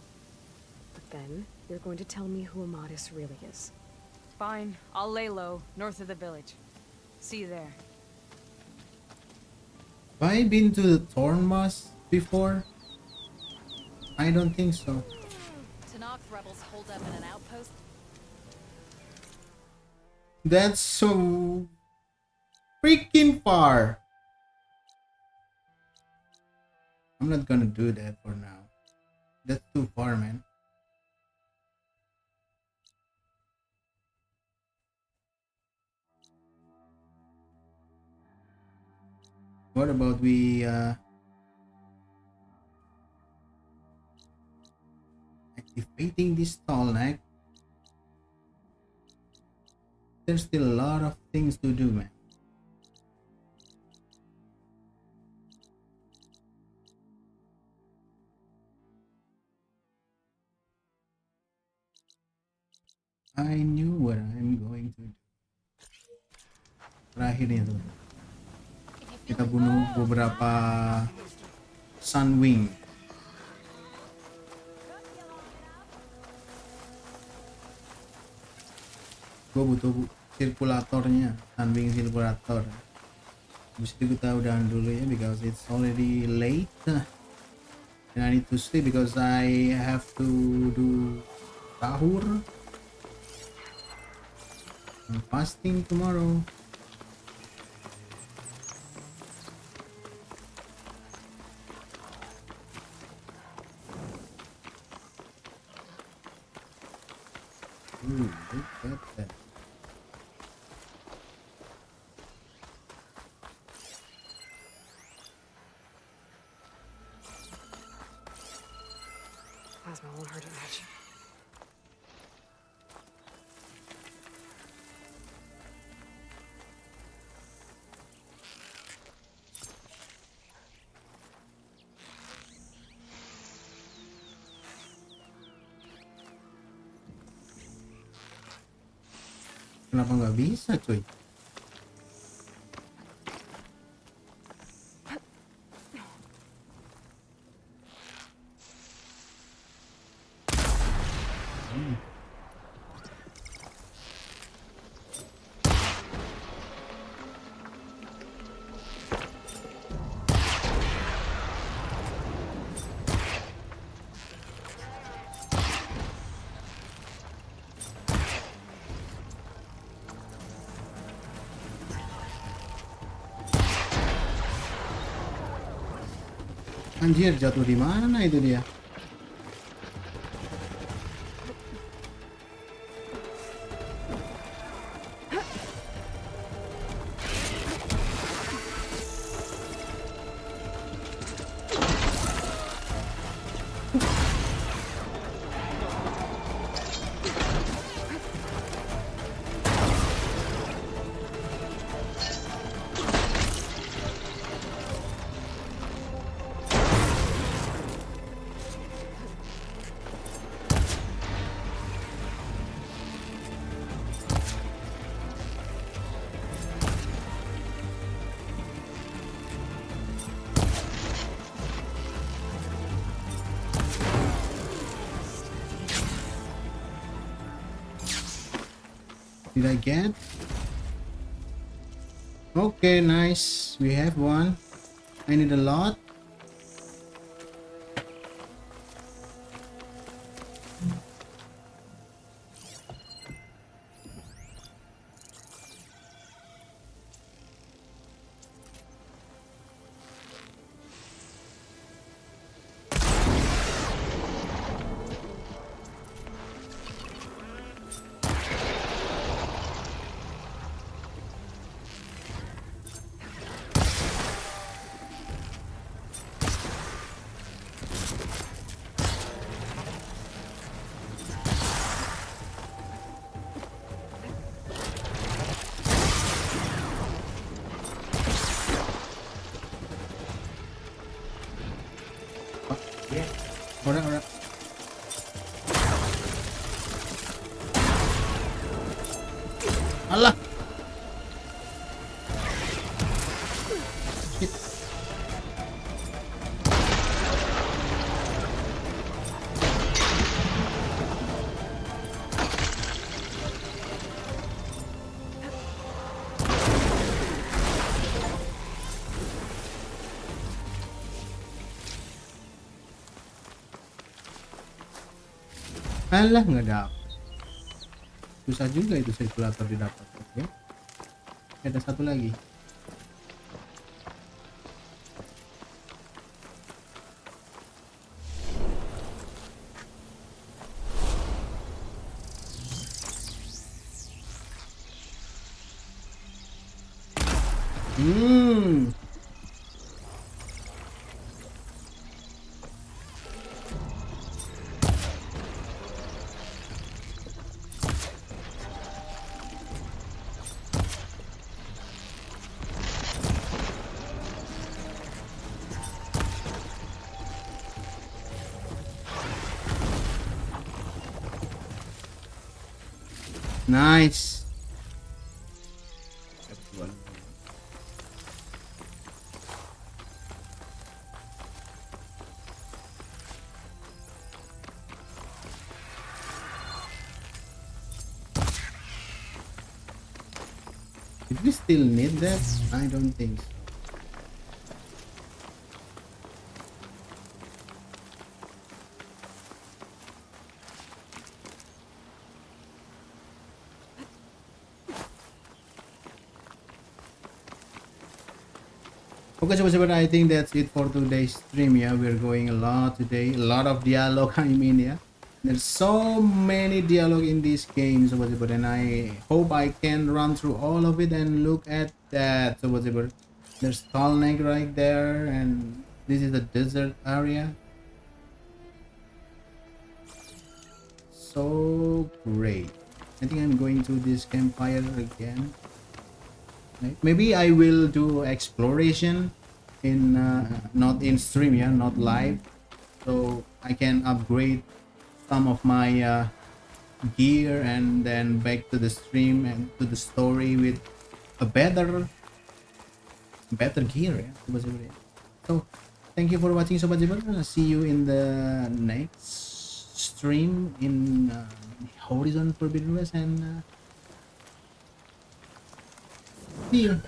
But then, you're going to tell me who Amadis really is. Fine. I'll lay low, north of the village. See you there. Have I been to the Thornmarsh before? I don't think so. Tanakh rebels hold up in an outpost. That's so freaking far. I'm not gonna do that for now. That's too far, man. What about we activating this Talnak? There's still a lot of things to do, man. I knew what I'm going to do. Terakhir itu kita bunuh beberapa Sunwing. Gue butuh sirkulatornya, Sunwing sirkulator. Habis itu kita udahan dulu ya, because it's already late and I need to sleep because I have to do sahur. I'm fasting tomorrow. Kenapa nggak bisa, cuy? Anjir, jatuh di mana itu dia? Did I get? Okay, nice. We have one. I need a lot. Ora. Allah. Shit. Alah, nggak dapet. Susah juga itu sirkulator didapat. Oke. Ada satu lagi. Nice. Did we still need that? I don't think so. Okay, so I think that's it for today's stream. Yeah, we're going a lot today, a lot of dialogue. I mean, yeah, there's so many dialogue in this game, so and I hope I can run through all of it and look at that. So there's Tall Neck right there, and this is the desert area. So great. I think I'm going to this campfire again. Maybe I will do exploration in not in stream, yeah, not live, so I can upgrade some of my gear and then back to the stream and to the story with a better gear, yeah. Sobat Cyber, yeah. So thank you for watching, Sobat Cyber. See you in the next stream in Horizon Forbidden West, and see you.